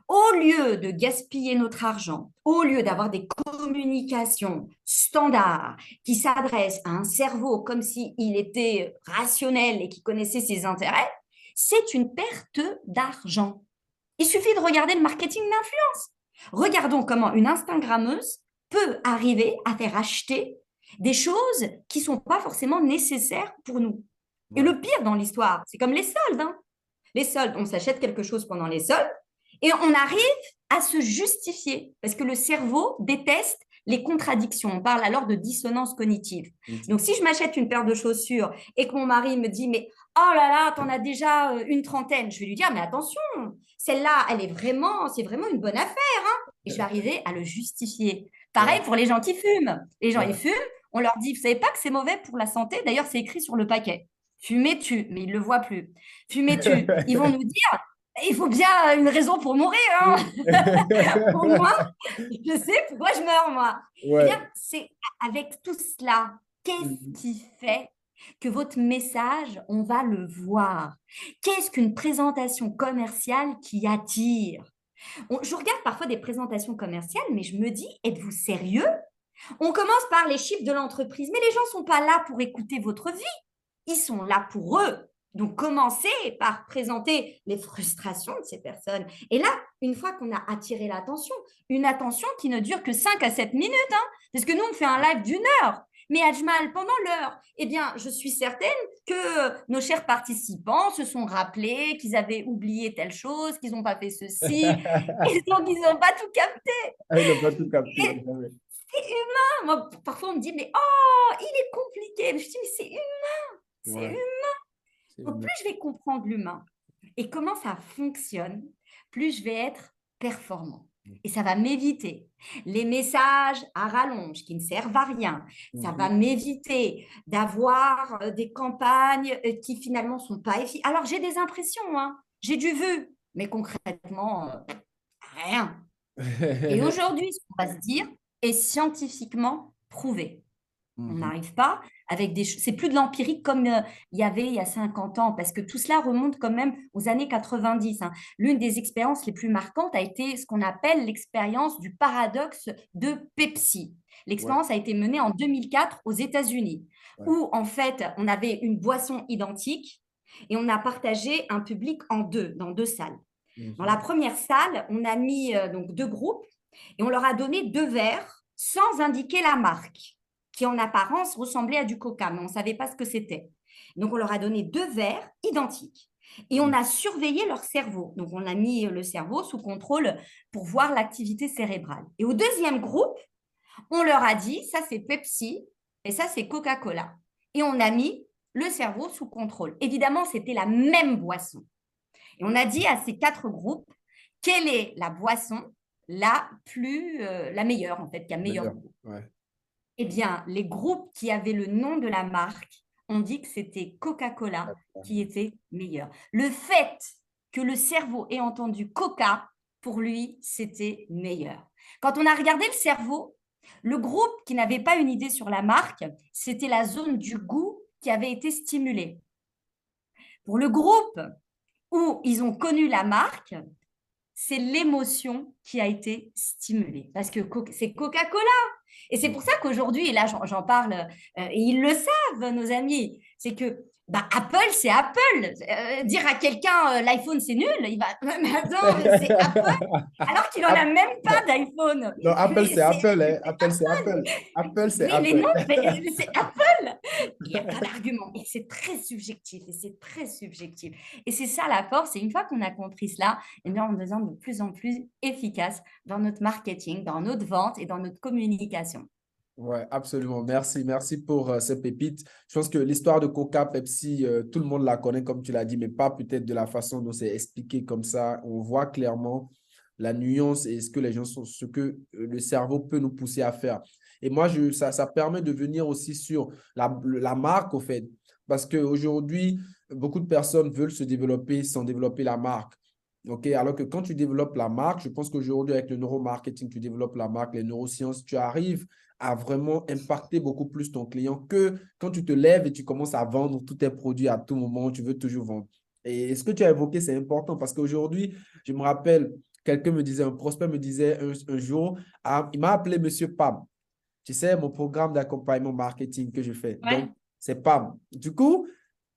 Au lieu de gaspiller notre argent, au lieu d'avoir des communications standards qui s'adressent à un cerveau comme s'il était rationnel et qui connaissait ses intérêts, c'est une perte d'argent. Il suffit de regarder le marketing d'influence. Regardons comment une Instagrammeuse peut arriver à faire acheter des choses qui ne sont pas forcément nécessaires pour nous. Et Ouais. le pire dans l'histoire, c'est comme les soldes. Hein. Les soldes, on s'achète quelque chose pendant les soldes et on arrive à se justifier parce que le cerveau déteste les contradictions. On parle alors de dissonance cognitive. Donc, si je m'achète une paire de chaussures et que mon mari me dit, mais oh là là, t'en as déjà une trentaine, je vais lui dire, mais attention, celle-là, c'est vraiment une bonne affaire. Hein. Et je vais arriver à le justifier. Pareil Ouais. pour les gens qui fument. Les gens, ils Ouais. fument, on leur dit, vous savez pas que c'est mauvais pour la santé? D'ailleurs, c'est écrit sur le paquet. Fumer tue, mais ils ne le voient plus. Fumer tue. Ils vont nous dire, il faut bien une raison pour mourir. Hein. Au moins, je sais pourquoi je meurs, moi. Eh bien, Ouais. c'est avec tout cela, qu'est-ce qui fait que votre message, on va le voir? Qu'est-ce qu'une présentation commerciale qui attire? Je regarde parfois des présentations commerciales, mais je me dis, êtes-vous sérieux? On commence par les chiffres de l'entreprise, mais les gens ne sont pas là pour écouter votre vie. Ils sont là pour eux. Donc, commencez par présenter les frustrations de ces personnes. Et là, une fois qu'on a attiré l'attention, une attention qui ne dure que 5 à 7 minutes, hein, parce que nous, on fait un live d'1 heure. Mais Ajmal, pendant l'heure, eh bien, je suis certaine que nos chers participants se sont rappelés qu'ils avaient oublié telle chose, qu'ils n'ont pas fait ceci, et donc ils n'ont pas tout capté. Ah, il n'a pas tout capté. Et c'est humain. Moi, parfois, on me dit, mais oh, il est compliqué. Je dis, mais c'est humain. C'est Ouais, humain. c'est Donc, humain. plus je vais comprendre l'humain et comment ça fonctionne, plus je vais être performant. Et ça va m'éviter les messages à rallonge qui ne servent à rien. Ça va Mhm. m'éviter d'avoir des campagnes qui finalement ne sont pas efficaces. Alors, j'ai des impressions, hein, j'ai du vu, mais concrètement, rien. Et aujourd'hui, ce qu'on va se dire est scientifiquement prouvé. On Mhm. n'arrive pas avec des choses. C'est plus de l'empirique comme il y avait il y a 50 ans, parce que tout cela remonte quand même aux années 90, hein. L'une des expériences les plus marquantes a été ce qu'on appelle l'expérience du paradoxe de Pepsi. Ouais, L'expérience a été menée en 2004 aux États-Unis, ouais. où en fait, on avait une boisson identique et on a partagé un public en deux, dans deux salles. Dans la Mhm. première salle, on a mis donc deux groupes et on leur a donné deux verres sans indiquer la marque, qui en apparence ressemblait à du coca, mais on ne savait pas ce que c'était. Donc on leur a donné deux verres identiques et on a surveillé leur cerveau. Donc on a mis le cerveau sous contrôle pour voir l'activité cérébrale. Et au deuxième groupe, on leur a dit, ça c'est Pepsi et ça c'est Coca-Cola. Et on a mis le cerveau sous contrôle. Évidemment, c'était la même boisson. Et on a dit à ces quatre groupes quelle est la boisson la meilleure, en fait, qui a meilleur Meilleur. goût. Ouais. Eh bien, les groupes qui avaient le nom de la marque ont dit que c'était Coca-Cola qui était meilleur. Le fait que le cerveau ait entendu Coca, pour lui, c'était meilleur. Quand on a regardé le cerveau, le groupe qui n'avait pas une idée sur la marque, c'était la zone du goût qui avait été stimulée. Pour le groupe où ils ont connu la marque, c'est l'émotion qui a été stimulée. Parce que c'est Coca-Cola. Et c'est pour ça qu'aujourd'hui, et là j'en parle, et ils le savent, nos amis, c'est que bah, Apple, c'est Apple. Dire à quelqu'un l'iPhone, c'est nul, il va, mais attends, mais c'est Apple, alors qu'il n'en a App- même pas d'iPhone. Non, Apple, Mais c'est Apple, hein. Apple, c'est Apple. Apple, c'est oui, mais Apple. non, mais c'est Apple. Il n'y a pas d'argument. Et c'est très subjectif. Et c'est très subjectif. Et c'est ça la force. Et une fois qu'on a compris cela, eh bien, on devient de plus en plus efficace dans notre marketing, dans notre vente et dans notre communication. Ouais, absolument. Merci. Merci pour ces pépites. Je pense que l'histoire de Coca, Pepsi, tout le monde la connaît, comme tu l'as dit, mais pas peut-être de la façon dont c'est expliqué comme ça. On voit clairement la nuance et ce que les gens sont, ce que le cerveau peut nous pousser à faire. Et moi, ça permet de venir aussi sur la marque, au fait. Parce qu'aujourd'hui, beaucoup de personnes veulent se développer sans développer la marque. OK? Alors que quand tu développes la marque, je pense qu'aujourd'hui, avec le neuromarketing, tu développes la marque, les neurosciences, tu arrives à vraiment impacter beaucoup plus ton client que quand tu te lèves et tu commences à vendre tous tes produits à tout moment, tu veux toujours vendre. Et ce que tu as évoqué, c'est important parce qu'aujourd'hui, je me rappelle, quelqu'un me disait, un prospect me disait un jour, ah, il m'a appelé Monsieur Pam. Tu sais, mon programme d'accompagnement marketing que je fais. Donc, Ouais, c'est Pam. Du coup,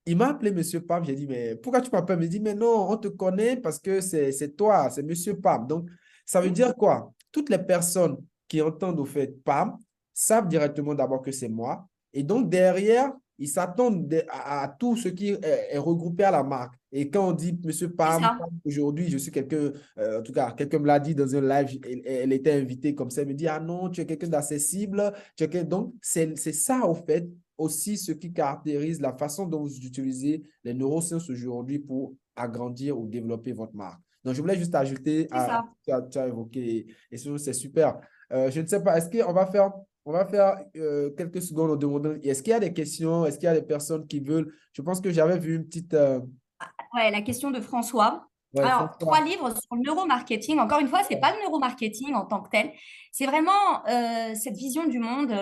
il m'a appelé Monsieur Pam. J'ai dit, mais pourquoi tu m'appelles? Il me dit, mais non, on te connaît parce que c'est toi, c'est Monsieur Pam. Donc, ça veut dire quoi? Toutes les personnes qui entendent au fait Pam savent directement d'abord que c'est moi. Et donc, derrière, ils s'attendent à tout ce qui est regroupé à la marque. Et quand on dit Monsieur c'est Pam, ça. aujourd'hui, je suis quelqu'un, en tout cas, quelqu'un me l'a dit dans un live, elle était invitée comme ça, elle me dit, ah non, tu es quelqu'un d'accessible. Donc, c'est ça, au fait, aussi ce qui caractérise la façon dont vous utilisez les neurosciences aujourd'hui pour agrandir ou développer votre marque. Donc, je voulais juste ajouter C'est à ça. ce que tu as évoqué et c'est super. Je ne sais pas, est-ce qu'on va faire quelques secondes en demandant, est-ce qu'il y a des questions, est-ce qu'il y a des personnes qui veulent, je pense que j'avais vu une petite, Ouais, la question de François. ouais, Alors, trois François. livres sur le neuromarketing. Encore une fois, ce n'est pas le neuromarketing en tant que tel. C'est vraiment cette vision du monde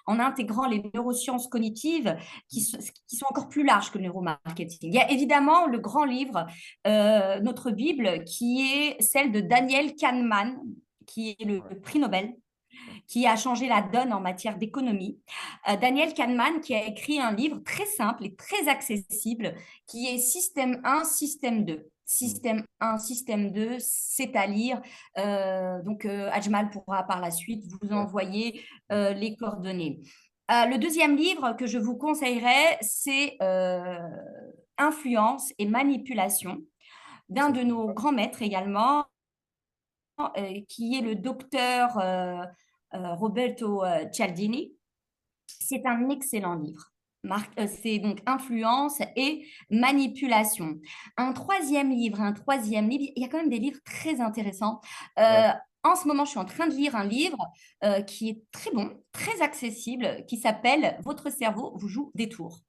en intégrant les neurosciences cognitives qui sont encore plus larges que le neuromarketing. Il y a évidemment le grand livre, notre Bible, qui est celle de Daniel Kahneman, qui est le prix Nobel, qui a changé la donne en matière d'économie. Daniel Kahneman qui a écrit un livre très simple et très accessible qui est Système 1, Système 2. Système 1, Système 2, c'est à lire. Donc, Ajmal pourra par la suite vous envoyer les coordonnées. Le deuxième livre que je vous conseillerais, c'est Influence et manipulation d'un de nos grands maîtres également, qui est le docteur Roberto Cialdini. C'est un excellent livre. C'est donc Influence et manipulation. Un troisième livre, il y a quand même des livres très intéressants. Ouais, En ce moment, je suis en train de lire un livre qui est très bon, très accessible, qui s'appelle Votre cerveau vous joue des tours.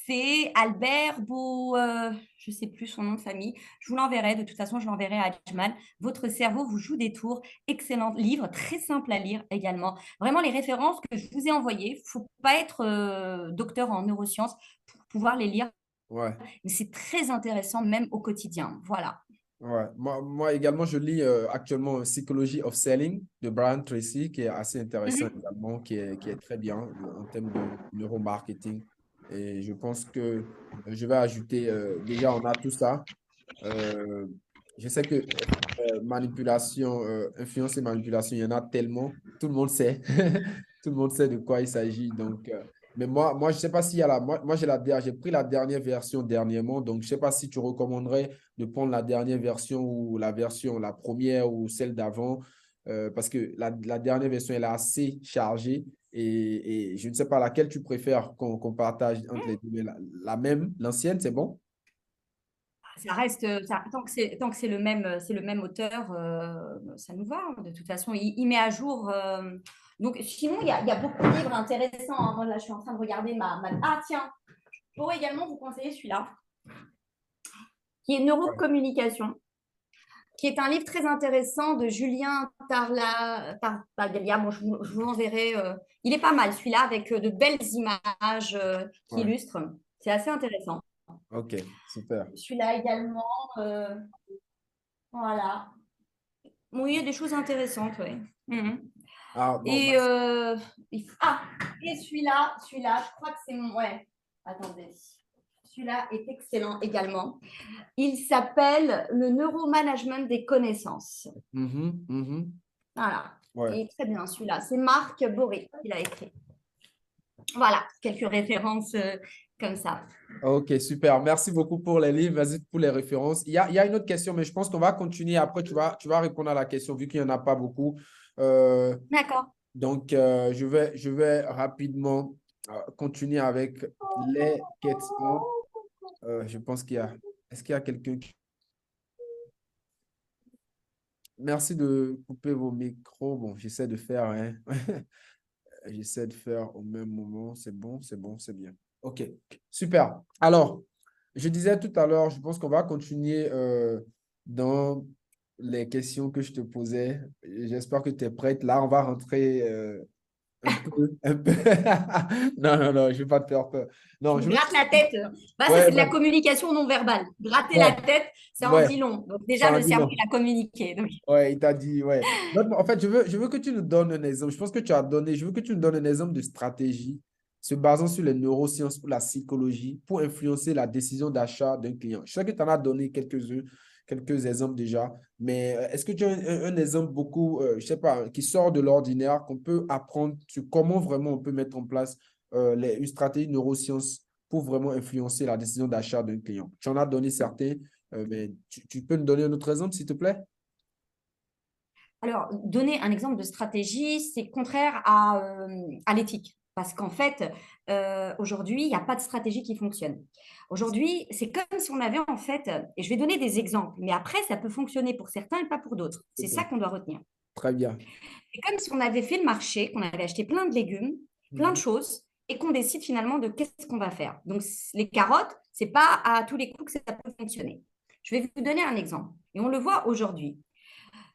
C'est Albert je ne sais plus son nom de famille. Je vous l'enverrai, de toute façon, je l'enverrai à Ajmal. Votre cerveau vous joue des tours. Excellent livre, très simple à lire également. Vraiment, les références que je vous ai envoyées, il ne faut pas être docteur en neurosciences pour pouvoir les lire, ouais. mais c'est très intéressant même au quotidien. Voilà. Ouais. Moi également, je lis actuellement Psychology of Selling de Brian Tracy, qui est assez intéressant Mhm. également, qui est très bien en termes de neuromarketing. Et je pense que je vais ajouter, déjà, on a tout ça. Euh, je sais que manipulation, influence et manipulation, il y en a tellement. Tout le monde sait. Tout le monde sait de quoi il s'agit. Donc, mais moi, je ne sais pas s'il y a moi j'ai pris la dernière version dernièrement. Donc, je ne sais pas si tu recommanderais de prendre la dernière version ou la version, la première ou celle d'avant. Parce que la dernière version, elle est assez chargée. Et je ne sais pas laquelle tu préfères qu'on partage entre les deux. Mais la même, l'ancienne, c'est bon? Ça reste, tant que c'est le même auteur, ça nous va. De toute façon, il met à jour. Donc, sinon, il y a beaucoup de livres intéressants, hein. Moi, là, je suis en train de regarder Ah, tiens, je pourrais également vous conseiller celui-là, qui est Ouais. Neurocommunication, qui est un livre très intéressant de Julien Tartaglia. Bon, je vous l'enverrai. Il est pas mal, celui-là, avec de belles images qui Ouais. illustrent. C'est assez intéressant. Ok, super. Celui-là également, voilà. Oui, il y a des choses intéressantes, oui. Mhm. Ah, bon, Et, ah, et celui-là, je crois que c'est mon. Ouais, attendez. Celui-là est excellent également. Il s'appelle Le neuromanagement des connaissances. mhm, mhm. Voilà. Ouais. Et très bien, celui-là. C'est Marc Boré qui l'a écrit. Voilà, quelques références comme ça. Ok, super. Merci beaucoup pour les livres. Vas-y pour les références. Il y a une autre question, mais je pense qu'on va continuer. Après, tu vas répondre à la question vu qu'il n'y en a pas beaucoup. Euh, D'accord. donc, je vais rapidement continuer avec les questions. Je pense qu'il y a. Est-ce qu'il y a quelqu'un qui. Merci de couper vos micros. Bon, j'essaie de faire, hein. J'essaie de faire au même moment. C'est bon, c'est bon, c'est bien. OK, super. Alors, je disais tout à l'heure, je pense qu'on va continuer dans les questions que je te posais. J'espère que tu es prête. Là, on va rentrer un peu, un peu. Non, non, non, je ne vais pas te faire peur. Tu Non, me je veux. grattes la tête. Bah, ça, Ouais, c'est de la ouais, communication non verbale. Gratter la ouais, tête, ça en ouais. dit long. Donc, déjà, Ça en le dit cerveau, long. il a communiqué. Donc, Ouais, il t'a dit, ouais. En fait, je veux que tu nous donnes un exemple. Je pense que tu as donné, je veux que tu nous donnes un exemple de stratégie se basant sur les neurosciences ou la psychologie pour influencer la décision d'achat d'un client. Je sais que tu en as donné quelques-uns, quelques exemples déjà, mais est-ce que tu as un exemple beaucoup, je sais pas, qui sort de l'ordinaire, qu'on peut apprendre sur comment vraiment on peut mettre en place une stratégie neurosciences pour vraiment influencer la décision d'achat d'un client? Tu en as donné certains, mais tu peux nous donner un autre exemple, s'il te plaît? alors, donner un exemple de stratégie, c'est contraire à l'éthique. Parce qu'en fait, aujourd'hui, il n'y a pas de stratégie qui fonctionne. Aujourd'hui, c'est comme si on avait en fait, et je vais donner des exemples, mais après, ça peut fonctionner pour certains et pas pour d'autres. C'est ça qu'on doit retenir. Très bien. C'est comme si on avait fait le marché, qu'on avait acheté plein de légumes, plein de Mhm. choses, et qu'on décide finalement de qu'est-ce qu'on va faire. Donc, les carottes, c'est pas à tous les coups que ça peut fonctionner. Je vais vous donner un exemple. Et on le voit aujourd'hui.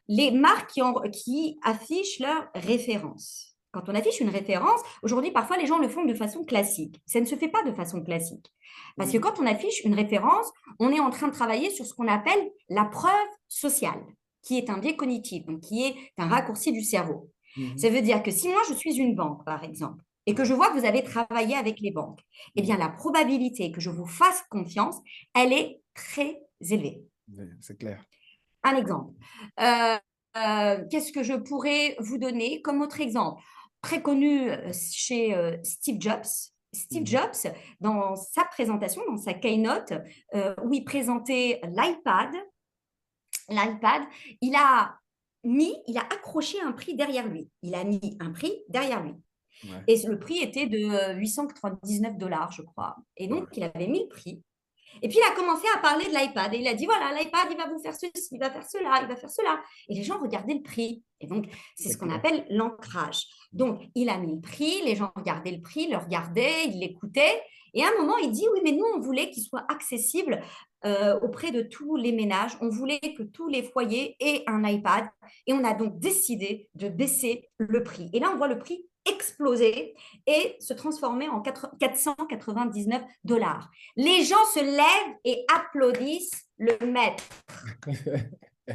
Les marques qui affichent leurs références. Quand on affiche une référence, aujourd'hui, parfois, les gens le font de façon classique. Ça ne se fait pas de façon classique. Parce que Mhm. quand on affiche une référence, on est en train de travailler sur ce qu'on appelle la preuve sociale, qui est un biais cognitif, donc qui est un raccourci du cerveau. Ça Mhm. veut dire que si moi, je suis une banque, par exemple, et que je vois que vous avez travaillé avec les banques, eh Mhm. bien, la probabilité que je vous fasse confiance, elle est très élevée. C'est clair. Un exemple. Qu'est-ce que je pourrais vous donner comme autre exemple? très connu chez Steve Jobs. Steve Mhm. Jobs, dans sa présentation, dans sa keynote, où il présentait l'iPad, il a accroché un prix derrière lui. Il a mis un prix derrière lui. Ouais, Et le prix était de 899 $, je crois. Et donc, ouais. il avait mis le prix. Et puis, il a commencé à parler de l'iPad. Et il a dit, voilà, l'iPad, il va vous faire ceci, il va faire cela, il va faire cela. Et les gens regardaient le prix. Et donc, c'est C'est ce qu'on clair. appelle l'ancrage. Donc, il a mis le prix, les gens regardaient le prix, le regardaient, ils l'écoutaient. Et à un moment, il dit, oui, mais nous, on voulait qu'il soit accessible auprès de tous les ménages. On voulait que tous les foyers aient un iPad. Et on a donc décidé de baisser le prix. Et là, on voit le prix exploser et se transformer en 499 $. Les gens se lèvent et applaudissent le maître.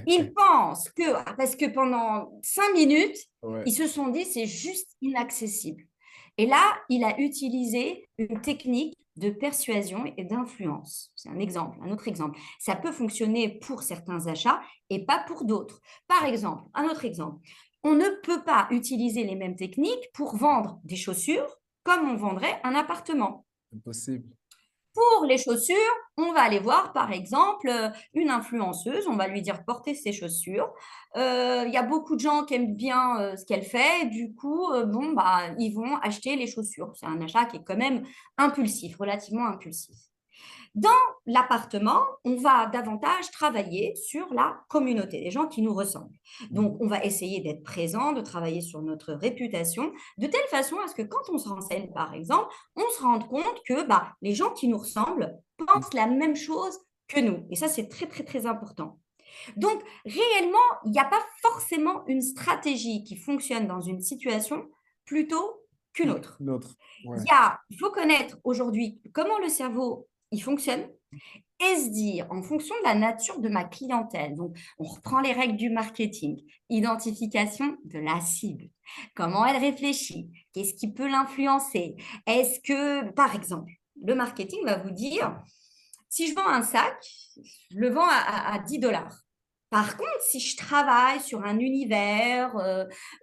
Ils pensent que, parce que pendant 5 minutes, Ouais, ils se sont dit c'est juste inaccessible. Et là, il a utilisé une technique de persuasion et d'influence. C'est un exemple, un autre exemple. Ça peut fonctionner pour certains achats et pas pour d'autres. Par exemple, un autre exemple, on ne peut pas utiliser les mêmes techniques pour vendre des chaussures comme on vendrait un appartement. impossible. Pour les chaussures, on va aller voir, par exemple, une influenceuse, on va lui dire porter ses chaussures. Il y a beaucoup de gens qui aiment bien ce qu'elle fait, du coup, bon, bah, ils vont acheter les chaussures. C'est un achat qui est quand même impulsif, relativement impulsif. Dans l'appartement, on va davantage travailler sur la communauté, des gens qui nous ressemblent. Donc, Mhm. on va essayer d'être présent, de travailler sur notre réputation, de telle façon à ce que quand on se renseigne, par exemple, on se rende compte que bah, les gens qui nous ressemblent pensent la même chose que nous. Et ça, c'est très, très, très important. Donc, réellement, il n'y a pas forcément une stratégie qui fonctionne dans une situation plutôt qu'une autre. L'autre. Ouais. Il faut connaître aujourd'hui comment le cerveau il fonctionne et se dire en fonction de la nature de ma clientèle. Donc, on reprend les règles du marketing, identification de la cible, comment elle réfléchit, qu'est-ce qui peut l'influencer. Est-ce que, par exemple, le marketing va vous dire, si je vends un sac, je le vends à 10 $. Par contre, si je travaille sur un univers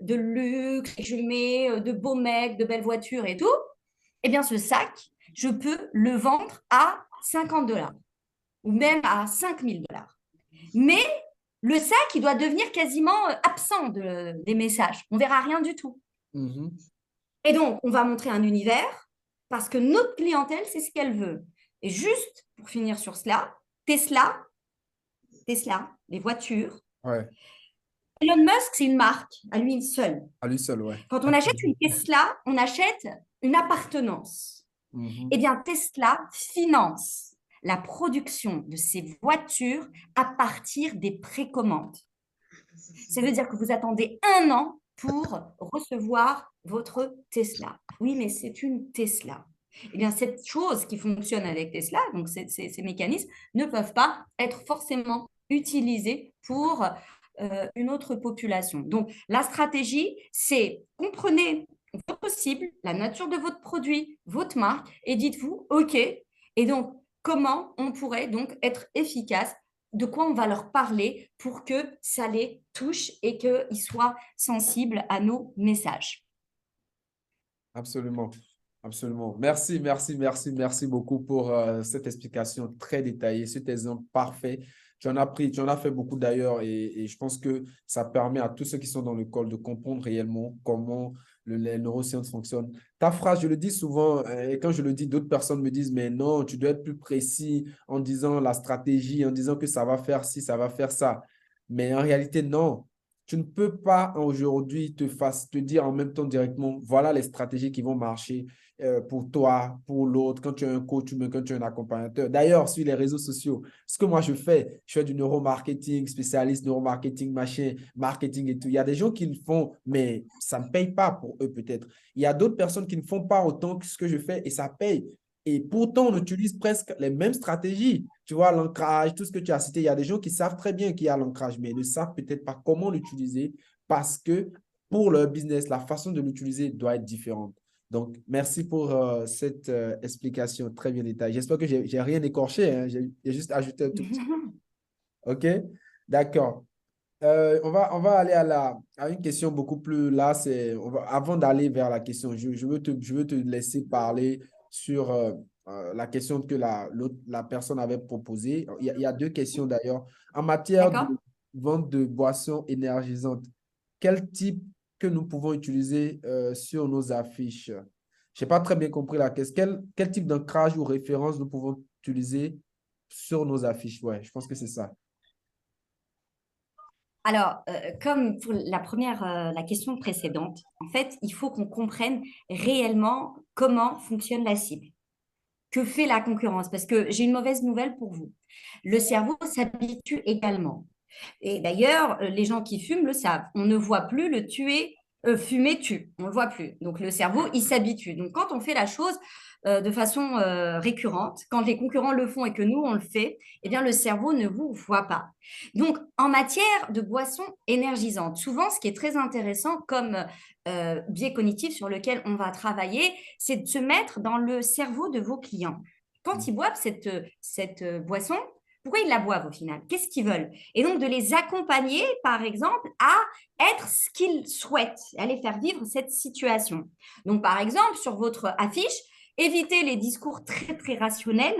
de luxe, et que je mets de beaux mecs, de belles voitures et tout, eh bien, ce sac, je peux le vendre à 50 $ ou même à 5 000 $. Mais le sac, il doit devenir quasiment absent des messages. On verra rien du tout. Mhm. Et donc, on va montrer un univers parce que notre clientèle, c'est ce qu'elle veut. Et juste pour finir sur cela, Tesla, les voitures. Ouais, Elon Musk, c'est une marque à lui seul. à lui seul, ouais. Quand on achète une Tesla, on achète une appartenance. Eh Mhm. bien, Tesla finance la production de ces voitures à partir des précommandes. Ça veut dire que vous attendez 1 an pour recevoir votre Tesla. Oui, mais c'est une Tesla. Eh bien, cette chose qui fonctionne avec Tesla, donc ces mécanismes, ne peuvent pas être forcément utilisés pour une autre population. Donc, la stratégie, c'est comprenez votre cible, la nature de votre produit, votre marque, et dites-vous, OK, et donc, comment on pourrait donc être efficace, de quoi on va leur parler pour que ça les touche et qu'ils soient sensibles à nos messages. Absolument. Absolument. Merci, merci, merci, merci beaucoup pour cette explication très détaillée, cet exemple parfait. Tu en as pris, tu en as fait beaucoup d'ailleurs et je pense que ça permet à tous ceux qui sont dans le call de comprendre réellement comment les neurosciences fonctionnent. Ta phrase, je le dis souvent et quand je le dis, d'autres personnes me disent, mais non, tu dois être plus précis en disant la stratégie, en disant que ça va faire ci, ça va faire ça. Mais en réalité, non. Tu ne peux pas aujourd'hui te dire en même temps directement, voilà les stratégies qui vont marcher pour toi, pour l'autre, quand tu es un coach ou même quand tu es un accompagnateur. D'ailleurs, sur les réseaux sociaux, ce que moi je fais du neuromarketing, spécialiste neuromarketing, machin, marketing et tout. Il y a des gens qui le font, mais ça ne paye pas pour eux peut-être. Il y a d'autres personnes qui ne font pas autant que ce que je fais et ça paye. Et pourtant, on utilise presque les mêmes stratégies. Tu vois, l'ancrage, tout ce que tu as cité, il y a des gens qui savent très bien qu'il y a l'ancrage, mais ils ne savent peut-être pas comment l'utiliser parce que pour leur business, la façon de l'utiliser doit être différente. Donc, merci pour cette explication très bien détaillée. J'espère que j'ai rien écorché, hein. J'ai juste ajouté un tout petit. OK? D'accord. On va aller à une question beaucoup plus là. Avant d'aller vers la question, je veux te laisser parler sur la question que la personne avait proposée. Il y a deux questions d'ailleurs. En matière de D'accord? vente de boissons énergisantes, quel type que nous pouvons utiliser sur nos affiches? Je n'ai pas très bien compris la question. Quel type d'ancrage ou référence nous pouvons utiliser sur nos affiches? Ouais, je pense que c'est ça. Alors, comme pour la question précédente, en fait, il faut qu'on comprenne réellement comment fonctionne la cible. Que fait la concurrence? Parce que j'ai une mauvaise nouvelle pour vous. Le cerveau s'habitue également. Et d'ailleurs, les gens qui fument le savent. On ne voit plus le fumer tue. On ne le voit plus. Donc le cerveau, il s'habitue. Donc quand on fait la chose de façon récurrente, quand les concurrents le font et que nous, on le fait, eh bien le cerveau ne vous voit pas. Donc en matière de boissons énergisantes, souvent ce qui est très intéressant comme biais cognitif sur lequel on va travailler, c'est de se mettre dans le cerveau de vos clients. Quand ils boivent cette boisson, pourquoi ils la boivent au final? Qu'est-ce qu'ils veulent? Et donc de les accompagner, par exemple, à être ce qu'ils souhaitent, à les faire vivre cette situation. Donc, par exemple, sur votre affiche, évitez les discours très, très rationnels.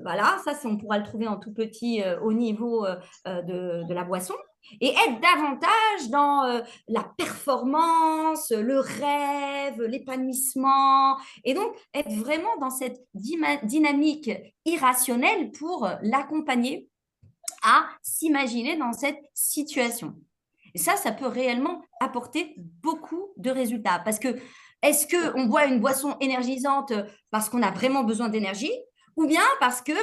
Voilà, ça, on pourra le trouver en tout petit au niveau de la boisson. Et être davantage dans la performance, le rêve, l'épanouissement. Et donc, être vraiment dans cette dynamique irrationnelle pour l'accompagner à s'imaginer dans cette situation. Et ça peut réellement apporter beaucoup de résultats. Parce que est-ce qu'on boit une boisson énergisante parce qu'on a vraiment besoin d'énergie ou bien parce que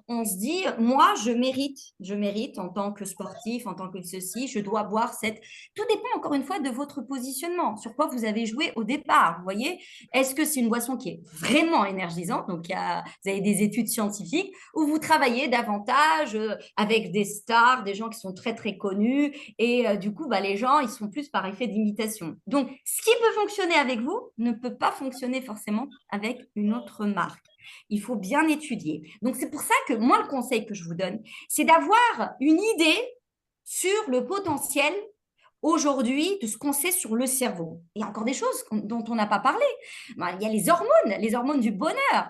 on se dit, moi, je mérite en tant que sportif, en tant que ceci, je dois boire cette. Tout dépend encore une fois de votre positionnement, sur quoi vous avez joué au départ. Vous voyez, est-ce que c'est une boisson qui est vraiment énergisante, donc vous avez des études scientifiques, ou vous travaillez davantage avec des stars, des gens qui sont très très connus, et du coup, les gens, ils sont plus par effet d'imitation. Donc, ce qui peut fonctionner avec vous ne peut pas fonctionner forcément avec une autre marque. Il faut bien étudier. Donc, c'est pour ça que moi, le conseil que je vous donne, c'est d'avoir une idée sur le potentiel aujourd'hui de ce qu'on sait sur le cerveau. Il y a encore des choses dont on n'a pas parlé. Il y a les hormones du bonheur.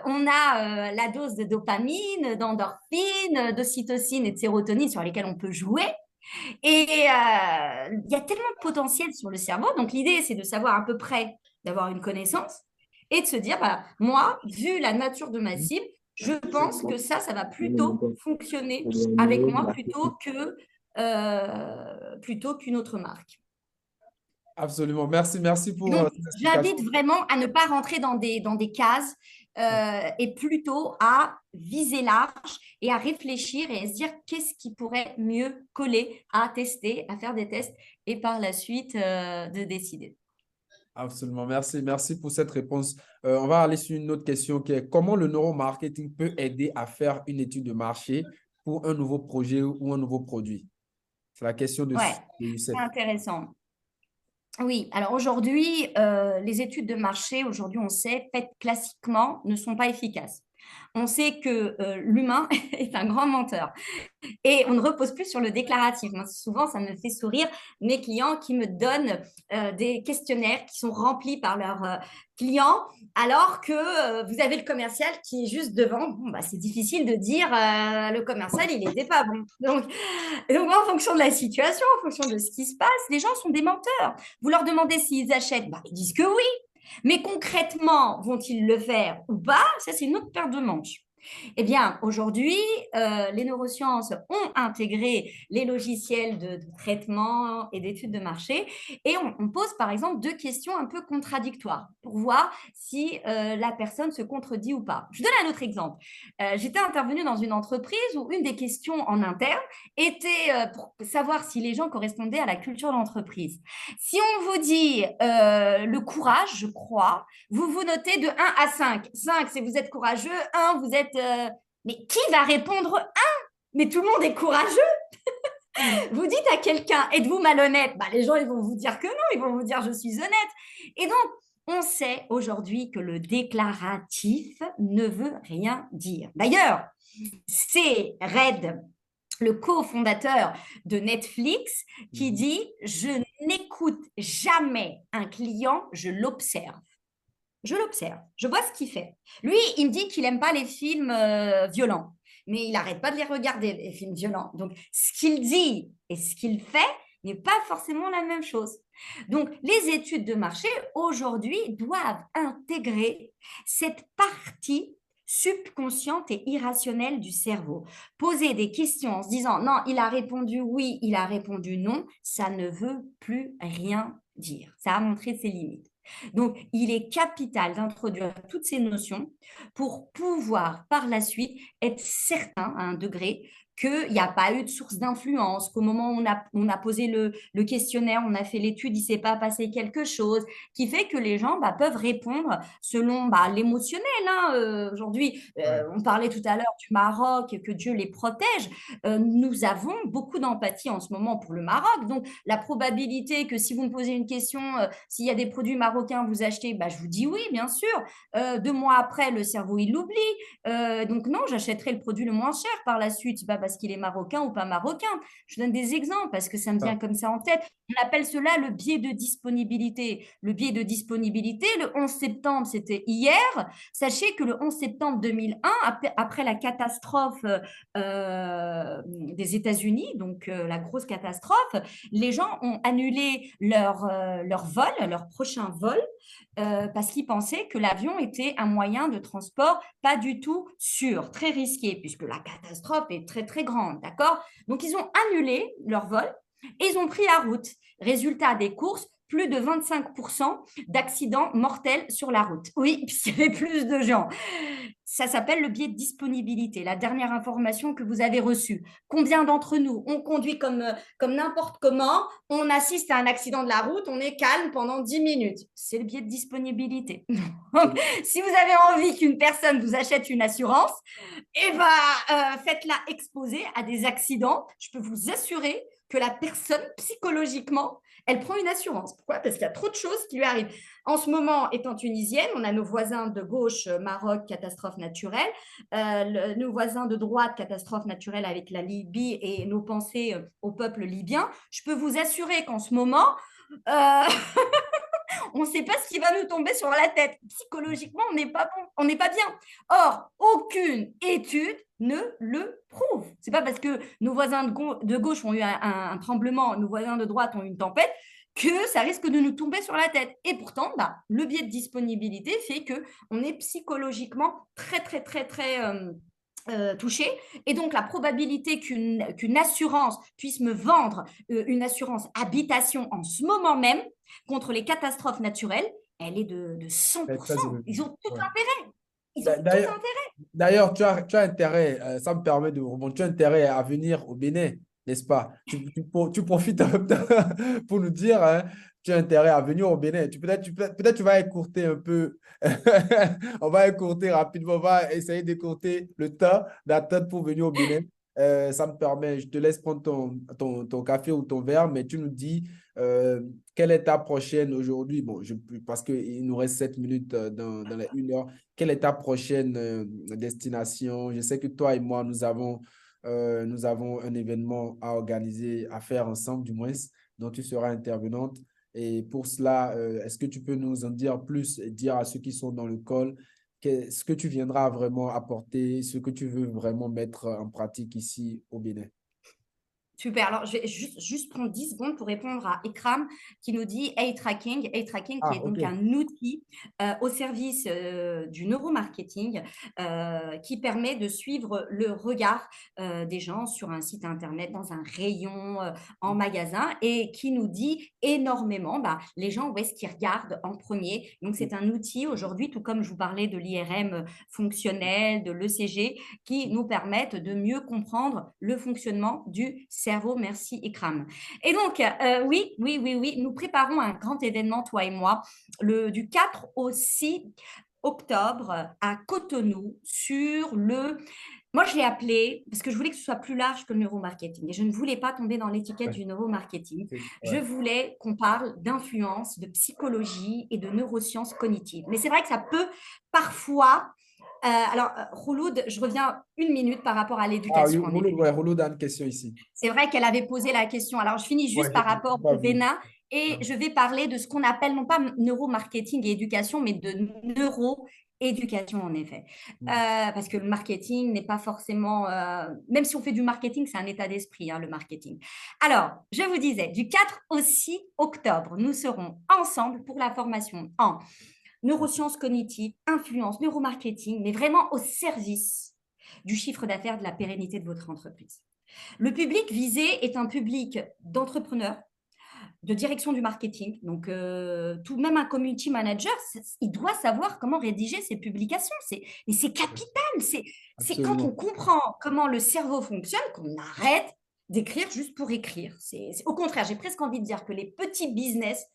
On a la dose de dopamine, d'endorphine, d'ocytocine et de sérotonine sur lesquelles on peut jouer. Et il y a tellement de potentiel sur le cerveau. Donc l'idée, c'est de savoir à peu près, d'avoir une connaissance et de se dire, moi, vu la nature de ma cible, je pense que ça va plutôt fonctionner avec moi plutôt qu'une autre marque. Absolument. Merci pour Donc, ces j'invite explications. vraiment à ne pas rentrer dans des cases et plutôt à viser large et à réfléchir et à se dire qu'est-ce qui pourrait mieux coller, à tester, à faire des tests et par la suite de décider. Absolument. Merci pour cette réponse. On va aller sur une autre question qui est comment le neuromarketing peut aider à faire une étude de marché pour un nouveau projet ou un nouveau produit? C'est la question de Ouais, Youssef. c'est intéressant. Oui, alors aujourd'hui, les études de marché, aujourd'hui, on sait, faites classiquement, ne sont pas efficaces. On sait que l'humain est un grand menteur. Et on ne repose plus sur le déclaratif. Moi, souvent, ça me fait sourire mes clients qui me donnent des questionnaires qui sont remplis par leurs clients, alors que vous avez le commercial qui est juste devant. Bon, c'est difficile de dire le commercial, il n'était pas bon. Donc, en fonction de la situation, en fonction de ce qui se passe, les gens sont des menteurs. Vous leur demandez s'ils achètent, ils disent que oui. Mais concrètement, vont-ils le faire ou pas? Ça, c'est une autre paire de manches. Eh bien, aujourd'hui, les neurosciences ont intégré les logiciels de traitement et d'études de marché et on pose par exemple deux questions un peu contradictoires pour voir si la personne se contredit ou pas. Je donne un autre exemple. J'étais intervenue dans une entreprise où une des questions en interne était pour savoir si les gens correspondaient à la culture d'entreprise. Si on vous dit le courage, je crois, vous vous notez de 1 à 5. 5, c'est vous êtes courageux. 1, vous êtes... Mais qui va répondre 1? Mais tout le monde est courageux. Vous dites à quelqu'un, êtes-vous malhonnête? Les gens, ils vont vous dire que non, ils vont vous dire, je suis honnête. Et donc, on sait aujourd'hui que le déclaratif ne veut rien dire. D'ailleurs, c'est RAID, le cofondateur de Netflix, qui Mhm. dit: je n'écoute jamais un client, je l'observe. Je l'observe, je vois ce qu'il fait. Lui, il me dit qu'il n'aime pas les films violents, mais il n'arrête pas de les regarder, les films violents. Donc, ce qu'il dit et ce qu'il fait n'est pas forcément la même chose. Donc, les études de marché, aujourd'hui, doivent intégrer cette partie subconsciente et irrationnelle du cerveau. Poser des questions en se disant: non, il a répondu oui, il a répondu non, ça ne veut plus rien dire. Ça a montré ses limites. Donc, il est capital d'introduire toutes ces notions pour pouvoir par la suite être certain à un degré qu'il n'y a pas eu de source d'influence, qu'au moment où on a posé le questionnaire, on a fait l'étude, il ne s'est pas passé quelque chose, qui fait que les gens peuvent répondre selon l'émotionnel. Aujourd'hui, Ouais. on parlait tout à l'heure du Maroc, que Dieu les protège. Nous avons beaucoup d'empathie en ce moment pour le Maroc. Donc, la probabilité que si vous me posez une question, s'il y a des produits marocains, vous achetez, je vous dis oui, bien sûr. 2 mois après, le cerveau, il l'oublie. Donc non, j'achèterai le produit le moins cher par la suite. C'est pas parce qu'il est marocain ou pas marocain. Je donne des exemples parce que ça me vient Ah, comme ça en tête. On appelle cela le biais de disponibilité. Le biais de disponibilité, le 11 septembre, c'était hier. Sachez que le 11 septembre 2001, après la catastrophe des États-Unis, donc la grosse catastrophe, les gens ont annulé leur vol, leur prochain vol, parce qu'ils pensaient que l'avion était un moyen de transport pas du tout sûr, très risqué, puisque la catastrophe est très, très grande, d'accord? Donc, ils ont annulé leur vol et ils ont pris la route. Résultat des courses, plus de 25% d'accidents mortels sur la route. Oui, puisqu'il y avait plus de gens. Ça s'appelle le biais de disponibilité, la dernière information que vous avez reçue. Combien d'entre nous, on conduit comme n'importe comment, on assiste à un accident de la route, on est calme pendant 10 minutes. C'est le biais de disponibilité. Donc, si vous avez envie qu'une personne vous achète une assurance, faites-la exposer à des accidents. Je peux vous assurer que la personne, psychologiquement, elle prend une assurance. Pourquoi? Parce qu'il y a trop de choses qui lui arrivent. En ce moment, étant tunisienne, on a nos voisins de gauche, Maroc, catastrophe naturelle, nos voisins de droite, catastrophe naturelle avec la Libye et nos pensées au peuple libyen. Je peux vous assurer qu'en ce moment, euh, on ne sait pas ce qui va nous tomber sur la tête. Psychologiquement, on n'est pas bon, on n'est pas bien. Or, aucune étude ne le prouve. C'est pas parce que nos voisins de gauche ont eu un tremblement, nos voisins de droite ont eu une tempête, que ça risque de nous tomber sur la tête. Et pourtant, le biais de disponibilité fait que on est psychologiquement très, très, très, très touché. Et donc, la probabilité qu'une assurance puisse me vendre une assurance habitation en ce moment même contre les catastrophes naturelles, elle est de c'est très 100%. élevé. Ils ont tout Ouais. intérêt. Ils ont tout D'ailleurs, intérêt. d'ailleurs, tu as intérêt, ça me permet de rebondir, tu as intérêt à venir au Bénin, n'est-ce pas? Tu profites en même temps pour nous dire, hein, tu as intérêt à venir au Bénin. Peut-être tu vas écourter un peu, on va écourter rapidement, on va essayer d'écourter le temps d'attente pour venir au Bénin. Ça me permet, je te laisse prendre ton café ou ton verre, mais tu nous dis euh, quelle est ta prochaine aujourd'hui? Bon, parce qu'il nous reste 7 minutes dans les 1 heure. Quelle est ta prochaine destination? Je sais que toi et moi, nous avons un événement à organiser, à faire ensemble, du moins, dont tu seras intervenante. Et pour cela, est-ce que tu peux nous en dire plus et dire à ceux qui sont dans le call ce que tu viendras vraiment apporter, ce que tu veux vraiment mettre en pratique ici au Bénin? Super. Alors, je vais juste prendre 10 secondes pour répondre à Ikram qui nous dit A-Tracking. A-Tracking qui Ah, est OK. donc un outil au service du neuromarketing qui permet de suivre le regard des gens sur un site internet, dans un rayon, en magasin et qui nous dit énormément les gens où est-ce qu'ils regardent en premier. Donc, c'est un outil aujourd'hui, tout comme je vous parlais de l'IRM fonctionnel, de l'ECG, qui nous permettent de mieux comprendre le fonctionnement du cerveau. Merci, Ikram. Et donc, oui, oui, oui, oui, nous préparons un grand événement, toi et moi, du 4 au 6 octobre à Cotonou sur le... Moi, je l'ai appelé parce que je voulais que ce soit plus large que le neuromarketing et je ne voulais pas tomber dans l'étiquette Ouais, du neuromarketing. Je ouais. voulais qu'on parle d'influence, de psychologie et de neurosciences cognitives. Mais c'est vrai que ça peut parfois Khouloud, je reviens une minute par rapport à Ah oui, l'éducation, en effet. Rouleau a une question ici. C'est vrai qu'elle avait posé la question. Alors, je finis Ouais, juste je par n'ai rapport pas au vu. Bénin et je vais parler de ce qu'on appelle non pas neuromarketing et éducation, mais de neuroéducation, en effet. Parce que le marketing n'est pas forcément… même si on fait du marketing, c'est un état d'esprit, hein, le marketing. Alors, je vous disais, du 4 au 6 octobre, nous serons ensemble pour la formation en neurosciences cognitives, influence, neuromarketing, mais vraiment au service du chiffre d'affaires, de la pérennité de votre entreprise. Le public visé est un public d'entrepreneurs, de direction du marketing. Donc, tout même un community manager, il doit savoir comment rédiger ses publications. Mais c'est capital. C'est quand on Absolument. comprend comment le cerveau fonctionne qu'on arrête d'écrire juste pour écrire. Au contraire, j'ai presque envie de dire que les petits business,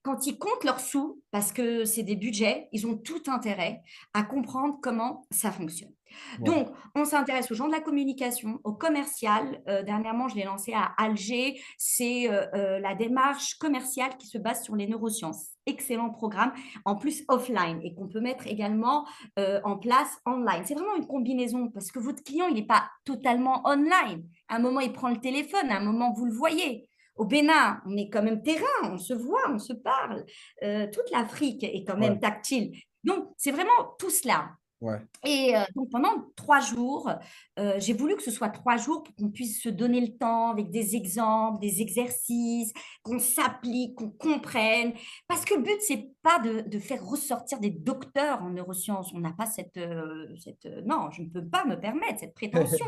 quand ils comptent leurs sous, parce que c'est des budgets, ils ont tout intérêt à comprendre comment ça fonctionne. Ouais. Donc, on s'intéresse aux gens de la communication, au commercial. Dernièrement, je l'ai lancé à Alger. C'est la démarche commerciale qui se base sur les neurosciences. Excellent programme, en plus offline et qu'on peut mettre également en place online. C'est vraiment une combinaison parce que votre client, il n'est pas totalement online. À un moment, il prend le téléphone, à un moment, vous le voyez. Au Bénin, on est quand même terrain, on se voit, on se parle. Toute l'Afrique est quand Ouais. même tactile. Donc, c'est vraiment tout cela. Ouais. Et donc, pendant 3 jours, j'ai voulu que ce soit 3 jours pour qu'on puisse se donner le temps avec des exemples, des exercices, qu'on s'applique, qu'on comprenne. Parce que le but, c'est pas de faire ressortir des docteurs en neurosciences. On n'a pas non, je ne peux pas me permettre cette prétention.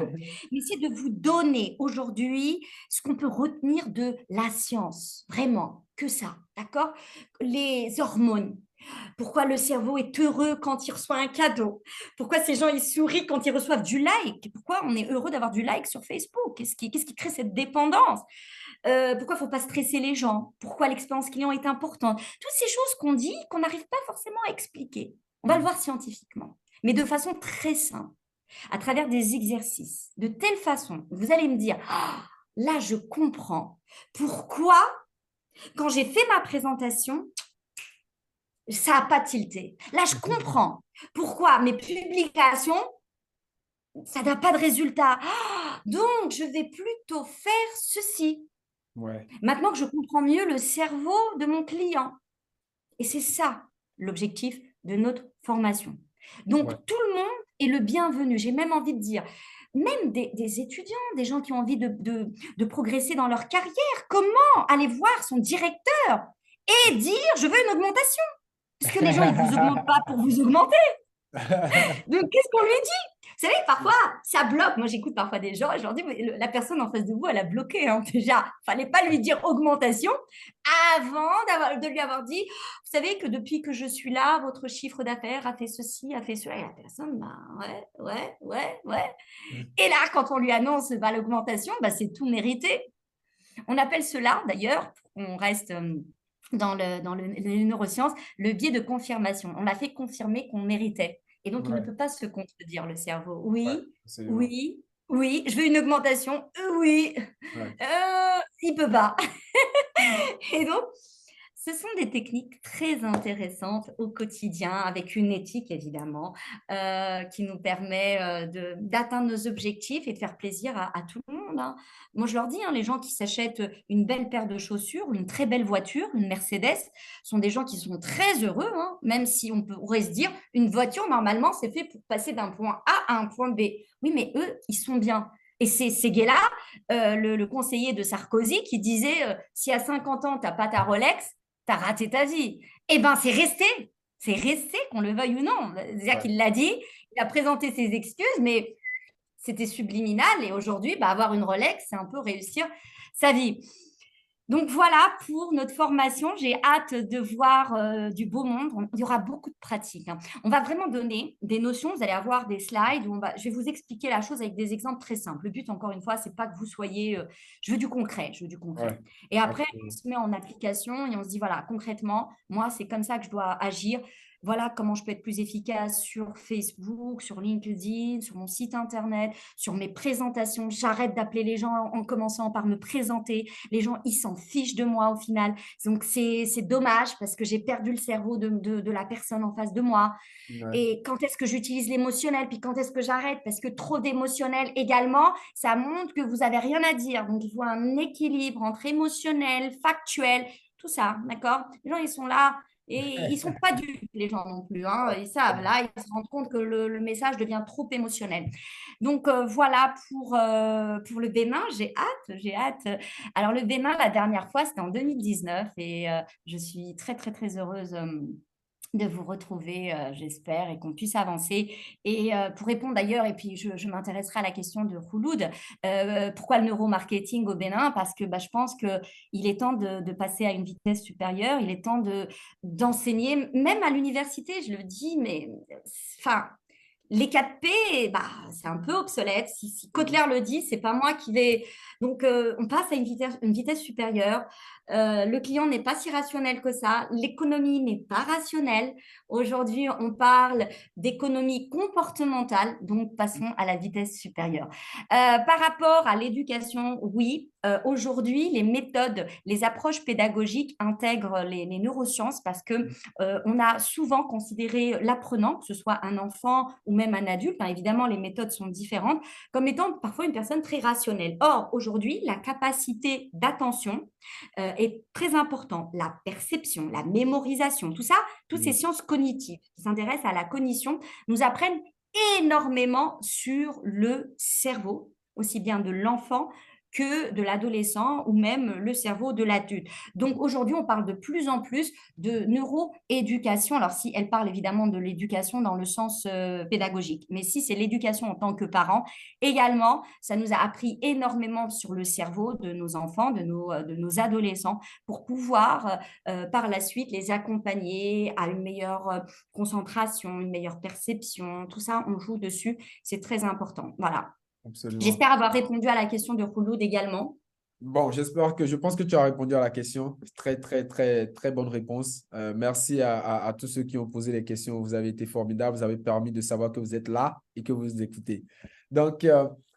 Mais c'est de vous donner aujourd'hui ce qu'on peut retenir de la science. Vraiment, que ça. D'accord? Les hormones. Pourquoi le cerveau est heureux quand il reçoit un cadeau? Pourquoi ces gens ils sourient quand ils reçoivent du like? Pourquoi on est heureux d'avoir du like sur Facebook? Qu'est-ce qui crée cette dépendance? Pourquoi il ne faut pas stresser les gens? Pourquoi l'expérience client est importante? Toutes ces choses qu'on dit, qu'on n'arrive pas forcément à expliquer. On va le voir scientifiquement, mais de façon très simple, à travers des exercices, de telle façon, vous allez me dire, ah, là je comprends pourquoi, quand j'ai fait ma présentation, ça n'a pas tilté. Là, je comprends pourquoi mes publications, ça n'a pas de résultat. Ah, donc, je vais plutôt faire ceci. Ouais. Maintenant que je comprends mieux le cerveau de mon client. Et c'est ça l'objectif de notre formation. Donc, Ouais. tout le monde est le bienvenu. J'ai même envie de dire, même des étudiants, des gens qui ont envie de progresser dans leur carrière, comment aller voir son directeur et dire, je veux une augmentation? Parce que les gens, ils ne vous augmentent pas pour vous augmenter. Donc, qu'est-ce qu'on lui dit? Vous savez, parfois, ça bloque. Moi, j'écoute parfois des gens et je leur dis, mais la personne en face de vous, elle a bloqué, hein, déjà. Il ne fallait pas lui dire augmentation avant de lui avoir dit, vous savez que depuis que je suis là, votre chiffre d'affaires a fait ceci, a fait cela. Et la personne, bah, ouais. Et là, quand on lui annonce bah, l'augmentation, bah, c'est tout mérité. On appelle cela, d'ailleurs, on reste les neurosciences, le biais de confirmation. On l'a fait confirmer qu'on méritait. Et donc, il ne Ouais. peut pas se contredire, le cerveau. Ouais. Oui, Absolument. oui, oui, je veux une augmentation. Oui, Ouais. il peut pas. Et donc, ce sont des techniques très intéressantes au quotidien, avec une éthique évidemment, qui nous permet d'atteindre nos objectifs et de faire plaisir à tout le monde, hein. Moi, je leur dis, hein, les gens qui s'achètent une belle paire de chaussures ou une très belle voiture, une Mercedes, sont des gens qui sont très heureux, hein, même si on pourrait se dire, une voiture, normalement, c'est fait pour passer d'un point A à un point B. Oui, mais eux, ils sont bien. Et ces gars-là, le conseiller de Sarkozy qui disait si à 50 ans, tu n'as pas ta Rolex, tu as raté ta vie. Eh bien, c'est resté. C'est resté, qu'on le veuille ou non. C'est-à-dire Ouais. qu'il l'a dit, il a présenté ses excuses, mais c'était subliminal. Et aujourd'hui, bah, avoir une Rolex, c'est un peu réussir sa vie. Donc voilà pour notre formation. J'ai hâte de voir du beau monde. Il y aura beaucoup de pratiques, hein. On va vraiment donner des notions. Vous allez avoir des slides où je vais vous expliquer la chose avec des exemples très simples. Le but, encore une fois, c'est pas que vous soyez… je veux du concret, je veux du concret. Ouais. Et après, on Absolument. se met en application et on se dit, voilà, concrètement, moi, c'est comme ça que je dois agir. voilà comment je peux être plus efficace sur Facebook, sur LinkedIn, sur mon site internet, sur mes présentations. J'arrête d'appeler les gens en commençant par me présenter. Les gens, ils s'en fichent de moi au final. Donc, c'est dommage parce que j'ai perdu le cerveau de la personne en face de moi. Ouais. Et quand est-ce que j'utilise l'émotionnel, puis quand est-ce que j'arrête? Parce que trop d'émotionnel également, ça montre que vous n'avez rien à dire. Donc, il faut un équilibre entre émotionnel, factuel, tout ça, d'accord? Les gens, ils sont là et ils sont pas dupes, les gens non plus, hein. Ils savent, là, ils se rendent compte que le message devient trop émotionnel. Donc, voilà pour le Bénin. J'ai hâte, j'ai hâte. Alors, le Bénin, la dernière fois, c'était en 2019 et je suis très, très, très heureuse. De vous retrouver, j'espère, et qu'on puisse avancer. Et pour répondre d'ailleurs, et puis je m'intéresserai à la question de Khouloud, pourquoi le neuromarketing au Bénin? Parce que bah, je pense qu'il est temps de passer à une vitesse supérieure, il est temps d'enseigner, même à l'université, je le dis, mais enfin, les 4P, bah, c'est un peu obsolète. Si Kotler le dit, c'est pas moi qui vais. Donc, on passe à une vitesse supérieure. Le client n'est pas si rationnel que ça. L'économie n'est pas rationnelle. Aujourd'hui, on parle d'économie comportementale. Donc, passons à la vitesse supérieure. Par rapport à l'éducation, oui, aujourd'hui, les méthodes, les approches pédagogiques intègrent les neurosciences parce que on a souvent considéré l'apprenant, que ce soit un enfant ou même un adulte, hein, évidemment les méthodes sont différentes, comme étant parfois une personne très rationnelle. Or, aujourd'hui, la capacité d'attention est très importante. La perception, la mémorisation, tout ça, toutes ces Mm. sciences cognitives qui s'intéressent à la cognition nous apprennent énormément sur le cerveau, aussi bien de l'enfant que de l'adolescent ou même le cerveau de l'adulte. Donc aujourd'hui, on parle de plus en plus de neuroéducation. Alors si elle parle évidemment de l'éducation dans le sens pédagogique, mais si c'est l'éducation en tant que parent, également, ça nous a appris énormément sur le cerveau de nos enfants, de nos adolescents, pour pouvoir par la suite les accompagner à une meilleure concentration, une meilleure perception. Tout ça, on joue dessus. C'est très important. Voilà. Absolument. J'espère avoir répondu à la question de Khouloud également. Bon, je pense que tu as répondu à la question. Très, très, très, très bonne réponse. Merci à tous ceux qui ont posé les questions. Vous avez été formidables. Vous avez permis de savoir que vous êtes là et que vous écoutez. Donc,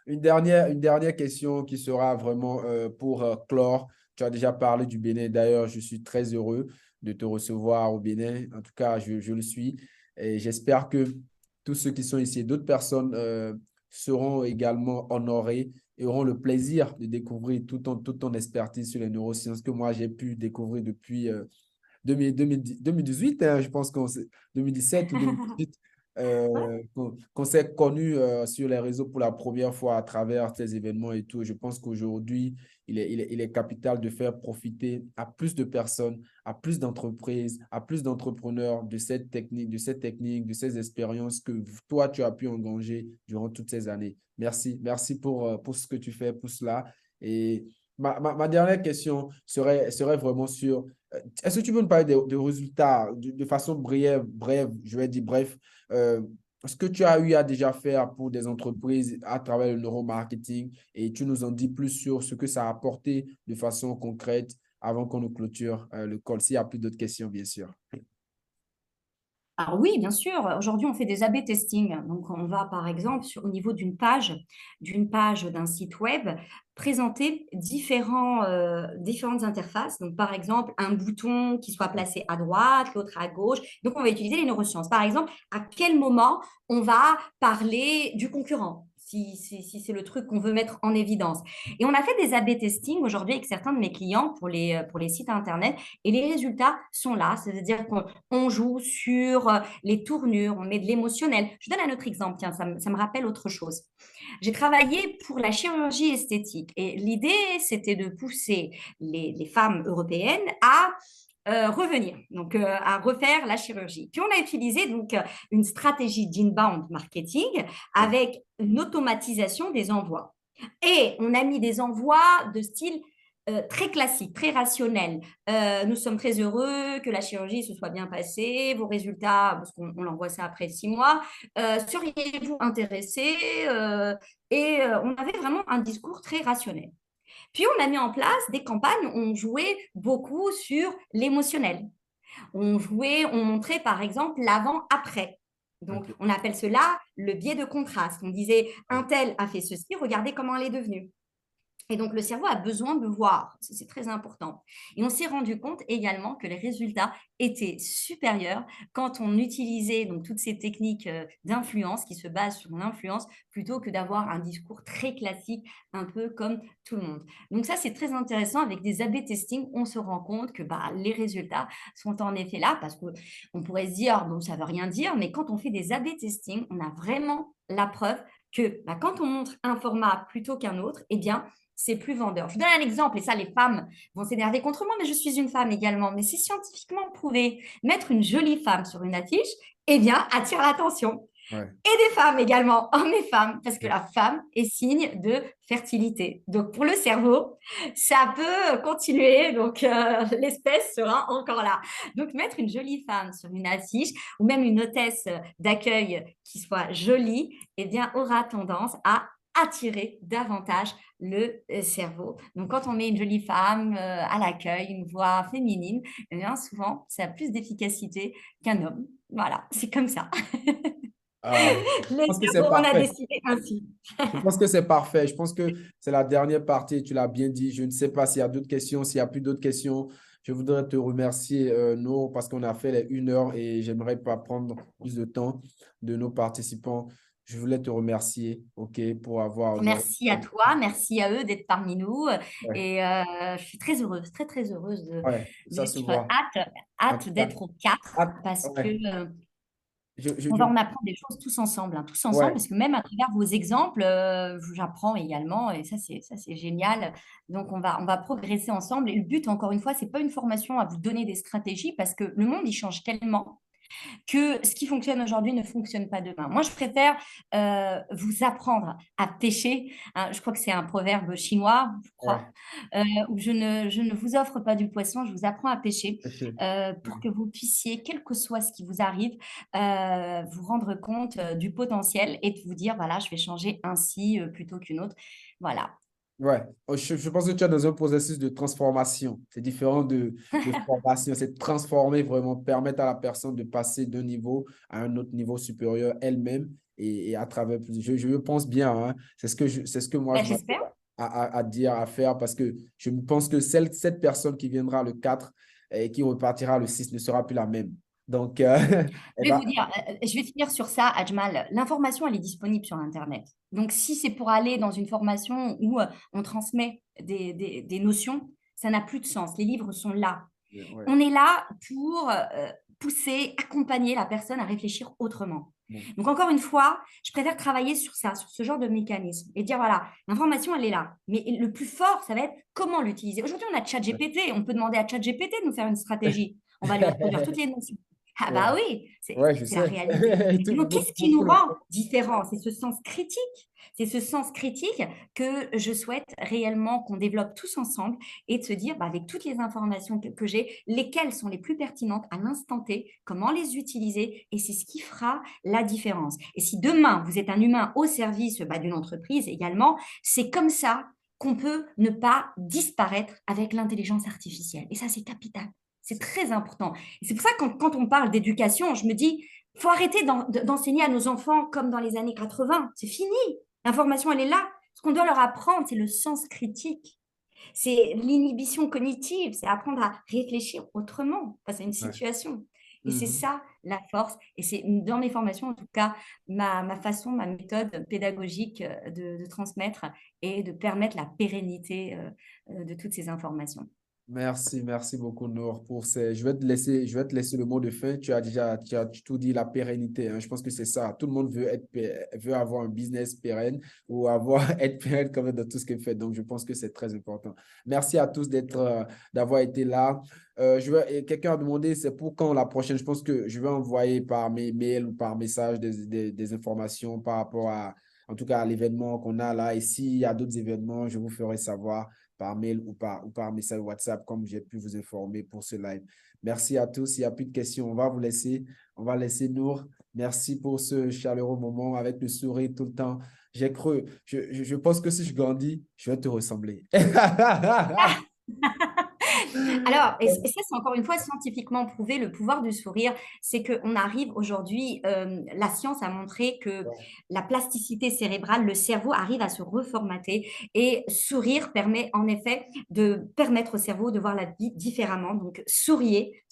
une dernière question qui sera vraiment pour clore. Tu as déjà parlé du Bénin. D'ailleurs, je suis très heureux de te recevoir au Bénin. En tout cas, je le suis. Et j'espère que tous ceux qui sont ici et d'autres personnes seront également honorés et auront le plaisir de découvrir toute ton expertise sur les neurosciences que moi j'ai pu découvrir depuis 2018, hein, je pense qu'on 2017 ou 2018, qu'on s'est connus sur les réseaux pour la première fois à travers ces événements et tout. Je pense qu'aujourd'hui, il est capital de faire profiter à plus de personnes, à plus d'entreprises, à plus d'entrepreneurs de cette technique, de ces expériences que toi, tu as pu engranger durant toutes ces années. Merci. Merci pour ce que tu fais, pour cela. Et ma dernière question serait vraiment sur est-ce que tu peux nous parler des résultats de façon brève, je vais dire bref, ce que tu as eu à déjà faire pour des entreprises à travers le neuromarketing et tu nous en dis plus sur ce que ça a apporté de façon concrète avant qu'on nous clôture le call, s'il n'y a plus d'autres questions, bien sûr. Alors oui, bien sûr. Aujourd'hui, on fait des A/B testing. Donc, on va, par exemple, au niveau d'une page d'un site web, présenter différentes interfaces. Donc, par exemple, un bouton qui soit placé à droite, l'autre à gauche. Donc, on va utiliser les neurosciences. Par exemple, à quel moment on va parler du concurrent? Si c'est le truc qu'on veut mettre en évidence. Et on a fait des A/B testing aujourd'hui avec certains de mes clients pour les sites Internet et les résultats sont là. C'est-à-dire qu'on joue sur les tournures, on met de l'émotionnel. Je donne un autre exemple, tiens, ça me rappelle autre chose. J'ai travaillé pour la chirurgie esthétique et l'idée, c'était de pousser les femmes européennes à revenir, donc à refaire la chirurgie. Puis on a utilisé donc une stratégie d'inbound marketing avec une automatisation des envois. Et on a mis des envois de style très classique, très rationnel. Nous sommes très heureux que la chirurgie se soit bien passée, vos résultats, parce qu'on l'envoie ça après 6 mois, seriez-vous intéressé on avait vraiment un discours très rationnel. Puis on a mis en place des campagnes où on jouait beaucoup sur l'émotionnel. On jouait, on montrait par exemple l'avant-après. Donc, Ok. on appelle cela le biais de contraste. On disait, un Ouais. tel a fait ceci, regardez comment elle est devenue. Et donc, le cerveau a besoin de voir, c'est très important. Et on s'est rendu compte également que les résultats étaient supérieurs quand on utilisait donc toutes ces techniques d'influence qui se basent sur l'influence plutôt que d'avoir un discours très classique, un peu comme tout le monde. Donc ça, c'est très intéressant. Avec des A/B testing, on se rend compte que bah, les résultats sont en effet là parce qu'on pourrait se dire, bon, ça ne veut rien dire, mais quand on fait des A/B testing, on a vraiment la preuve que bah, quand on montre un format plutôt qu'un autre, eh bien, c'est plus vendeur. Je vous donne un exemple, et ça, les femmes vont s'énerver contre moi, mais je suis une femme également. Mais c'est scientifiquement prouvé. Mettre une jolie femme sur une affiche, eh bien, attire l'attention. Ouais. Et des femmes également, hommes et femmes, parce que Ok. la femme est signe de fertilité. Donc, pour le cerveau, ça peut continuer. Donc, l'espèce sera encore là. Donc, mettre une jolie femme sur une affiche ou même une hôtesse d'accueil qui soit jolie, eh bien, aura tendance à attirer davantage le cerveau. Donc, quand on met une jolie femme à l'accueil, une voix féminine, eh bien, souvent, ça a plus d'efficacité qu'un homme. Voilà, c'est comme ça. Ah, je Le pense que c'est cerveau en a parfait. décidé ainsi. Je pense que c'est parfait. Je pense que c'est la dernière partie. Tu l'as bien dit. Je ne sais pas s'il y a d'autres questions. S'il n'y a plus d'autres questions, je voudrais te remercier, Nour, parce qu'on a fait les 1 heure et j'aimerais pas prendre plus de temps de nos participants. Je voulais te remercier, OK, pour avoir honoré. Merci à toi, merci à eux d'être parmi nous. Ouais, Et je suis très heureuse, très, très heureuse ouais, ça se d'être voit. En hâte tout cas, d'être aux quatre ah, parce que ouais, on va en apprendre des choses tous ensemble, hein, tous ensemble, ouais. parce que même à travers vos exemples, j'apprends également, et ça c'est génial. Donc on va progresser ensemble. Et le but, encore une fois, c'est pas une formation à vous donner des stratégies, parce que le monde il change tellement que ce qui fonctionne aujourd'hui ne fonctionne pas demain. Moi, je préfère vous apprendre à pêcher. Hein, je crois que c'est un proverbe chinois, je crois, Ouais. où je ne vous offre pas du poisson, je vous apprends à pêcher pour Ouais. que vous puissiez, quel que soit ce qui vous arrive, vous rendre compte du potentiel et de vous dire, voilà, je vais changer ainsi plutôt qu'une autre. Voilà. Ouais, je pense que tu es dans un processus de transformation. C'est différent de formation. C'est transformer vraiment, permettre à la personne de passer d'un niveau à un autre niveau supérieur elle-même et à travers plus. Je pense bien, hein. C'est ce que moi Ben, je m'attends j'espère. à dire, à faire parce que je pense que cette personne qui viendra le 4 et qui repartira le 6 ne sera plus la même. Donc, elle Je vais va. vous dire, je vais finir sur ça, Ajmal. L'information, elle est disponible sur Internet. Donc, si c'est pour aller dans une formation où on transmet des notions, ça n'a plus de sens. Les livres sont là. Ouais. On est là pour pousser, accompagner la personne à réfléchir autrement. Bon. Donc, encore une fois, je préfère travailler sur ça, sur ce genre de mécanisme et dire, voilà, l'information, elle est là. Mais le plus fort, ça va être comment l'utiliser. Aujourd'hui, on a ChatGPT. On peut demander à ChatGPT de nous faire une stratégie. On va lui reproduire toutes les notions. Ah Ouais, bah oui, ouais, je c'est la sais. réalité. Et donc, qu'est-ce qui nous Beaucoup le rend font. différents? C'est ce sens critique. C'est ce sens critique que je souhaite réellement qu'on développe tous ensemble et de se dire, bah, avec toutes les informations que j'ai, lesquelles sont les plus pertinentes à l'instant T, comment les utiliser, et c'est ce qui fera la différence. Et si demain, vous êtes un humain au service bah, d'une entreprise également, c'est comme ça qu'on peut ne pas disparaître avec l'intelligence artificielle. Et ça, c'est capital. C'est très important. Et c'est pour ça que quand on parle d'éducation, je me dis, faut arrêter d'enseigner à nos enfants comme dans les années 80. C'est fini. L'information, elle est là. Ce qu'on doit leur apprendre, c'est le sens critique. C'est l'inhibition cognitive, c'est apprendre à réfléchir autrement face à une Ouais. situation. Et c'est Mhm. ça la force. Et c'est dans mes formations, en tout cas, ma façon, ma méthode pédagogique de transmettre et de permettre la pérennité de toutes ces informations. Merci beaucoup, Nour, pour ces. Je vais te laisser le mot de fin. Tu as tout dit, la pérennité, hein. Je pense que c'est ça. Tout le monde veut avoir un business pérenne ou être pérenne quand même dans tout ce qu'il fait. Donc, je pense que c'est très important. Merci à tous d'avoir été là. Quelqu'un a demandé, c'est pour quand la prochaine? Je pense que je vais envoyer par mes mails ou par message des informations par rapport en tout cas, à l'événement qu'on a là. Et s'il y a d'autres événements, je vous ferai savoir par mail ou par message WhatsApp, comme j'ai pu vous informer pour ce live. Merci à tous. Il n'y a plus de questions. On va vous laisser. On va laisser Nour. Merci pour ce chaleureux moment avec le sourire tout le temps. J'ai cru. Je pense que si je grandis, je vais te ressembler. Alors, et ça, c'est encore une fois scientifiquement prouvé, le pouvoir du sourire, c'est qu'on arrive aujourd'hui, la science a montré que Ouais, la plasticité cérébrale, le cerveau arrive à se reformater et sourire permet en effet de permettre au cerveau de voir la vie différemment. Donc, souriez,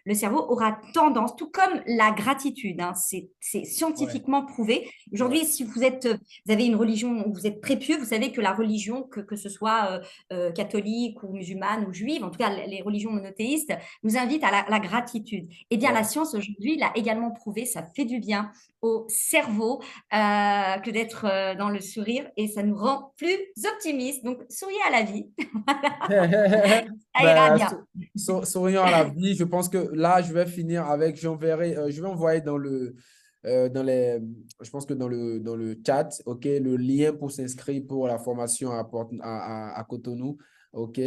le cerveau aura tendance, tout comme la gratitude, hein, c'est ouais, scientifiquement prouvé. ouais. Aujourd'hui, si vous avez une religion où vous êtes très pieux, vous savez que la religion, que ce soit catholique ou musulmane ou juive, en tout cas les religions monothéistes, nous invitent à la gratitude. Eh bien, la Ouais. science aujourd'hui l'a également prouvé, ça fait du bien au cerveau que d'être dans le sourire et ça nous rend plus optimistes. Donc, souriez à la vie, ça ira Ben, bien. sourions à la vie. Je pense que là, je vais finir avec, j'enverrai, je vais envoyer dans les, je pense que dans le chat, OK, le lien pour s'inscrire pour la formation à Cotonou, OK.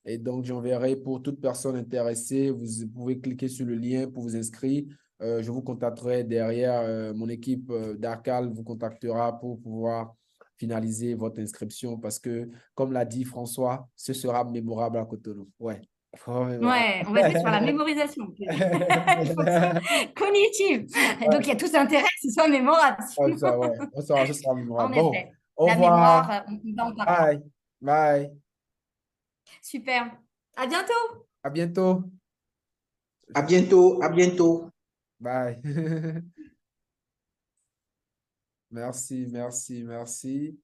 Et donc, j'enverrai pour toute personne intéressée, vous pouvez cliquer sur le lien pour vous inscrire. Je vous contacterai derrière, mon équipe d'Arcal vous contactera pour pouvoir finaliser votre inscription parce que comme l'a dit François, ce sera mémorable à Cotonou. Ouais. Oh, mémorable. Ouais, on va jouer sur la mémorisation. Fonction cognitive. Et donc, il y a tout intérêt que ce soit mémorable. Ouais, ça, ouais. Ce sera En mémorable. Bon, effet, au la mémoire, revoir. on va en parler. Bye. Bye. Super. À bientôt. À bientôt. À bientôt, à bientôt. Bye. Merci, merci, merci.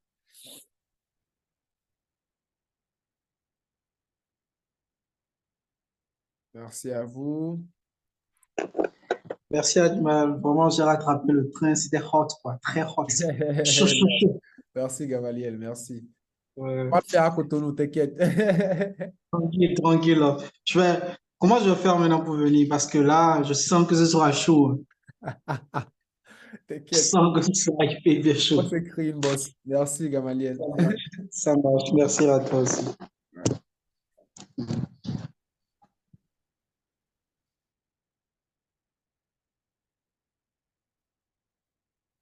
Merci à vous. Merci Admal. Vraiment, j'ai rattrapé le train. C'était hot, quoi. Très hot. Chaud, chaud, chaud. Merci, Gamaliel. Merci. On Ouais. va le faire à Cotonou, t'inquiète. Tranquille, tranquille. Comment je vais faire maintenant pour venir? Parce que là, je sens que ce sera chaud. Je T'inquiète. sens que ce sera hyper On chaud. s'écrit une bosse. Merci, Gamaliel. Ça marche. Ça marche. Merci à toi aussi.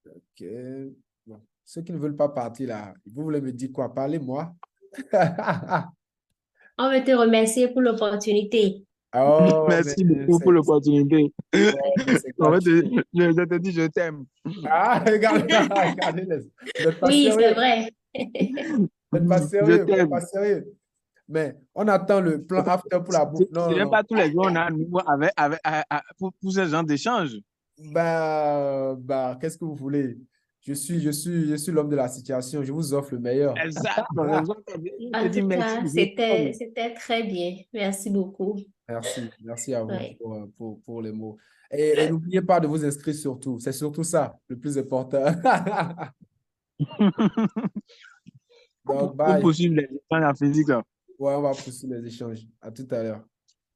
Ok. Bon. Ceux qui ne veulent pas partir là, vous voulez me dire quoi? Parlez-moi. On veut te remercier pour l'opportunité. Oh, mais Merci beaucoup pour l'opportunité. c'est En fait, gratuit. je te dis je t'aime. Ah, regardez, regardez, vous n'êtes pas Oui, c'est sérieux. vrai. Vous n'êtes pas Je sérieux. Vous n'êtes pas t'aime. sérieux. Mais on attend le plan after pour la bouffe. Non, Ce non, n'est non. pas tous les jours on a un niveau pour ce genre d'échange. Qu'est-ce que vous voulez? Je suis l'homme de la situation. Je vous offre le meilleur. Exact. Je te En dis tout merci. cas, Je t'aime. c'était très bien. Merci beaucoup. Merci. Merci à vous Oui. pour les mots. Et n'oubliez pas de vous inscrire surtout. C'est surtout ça, le plus important. Donc, Pour bye. poursuivre les échanges en physique. Ouais, on va poursuivre les échanges. À tout à l'heure.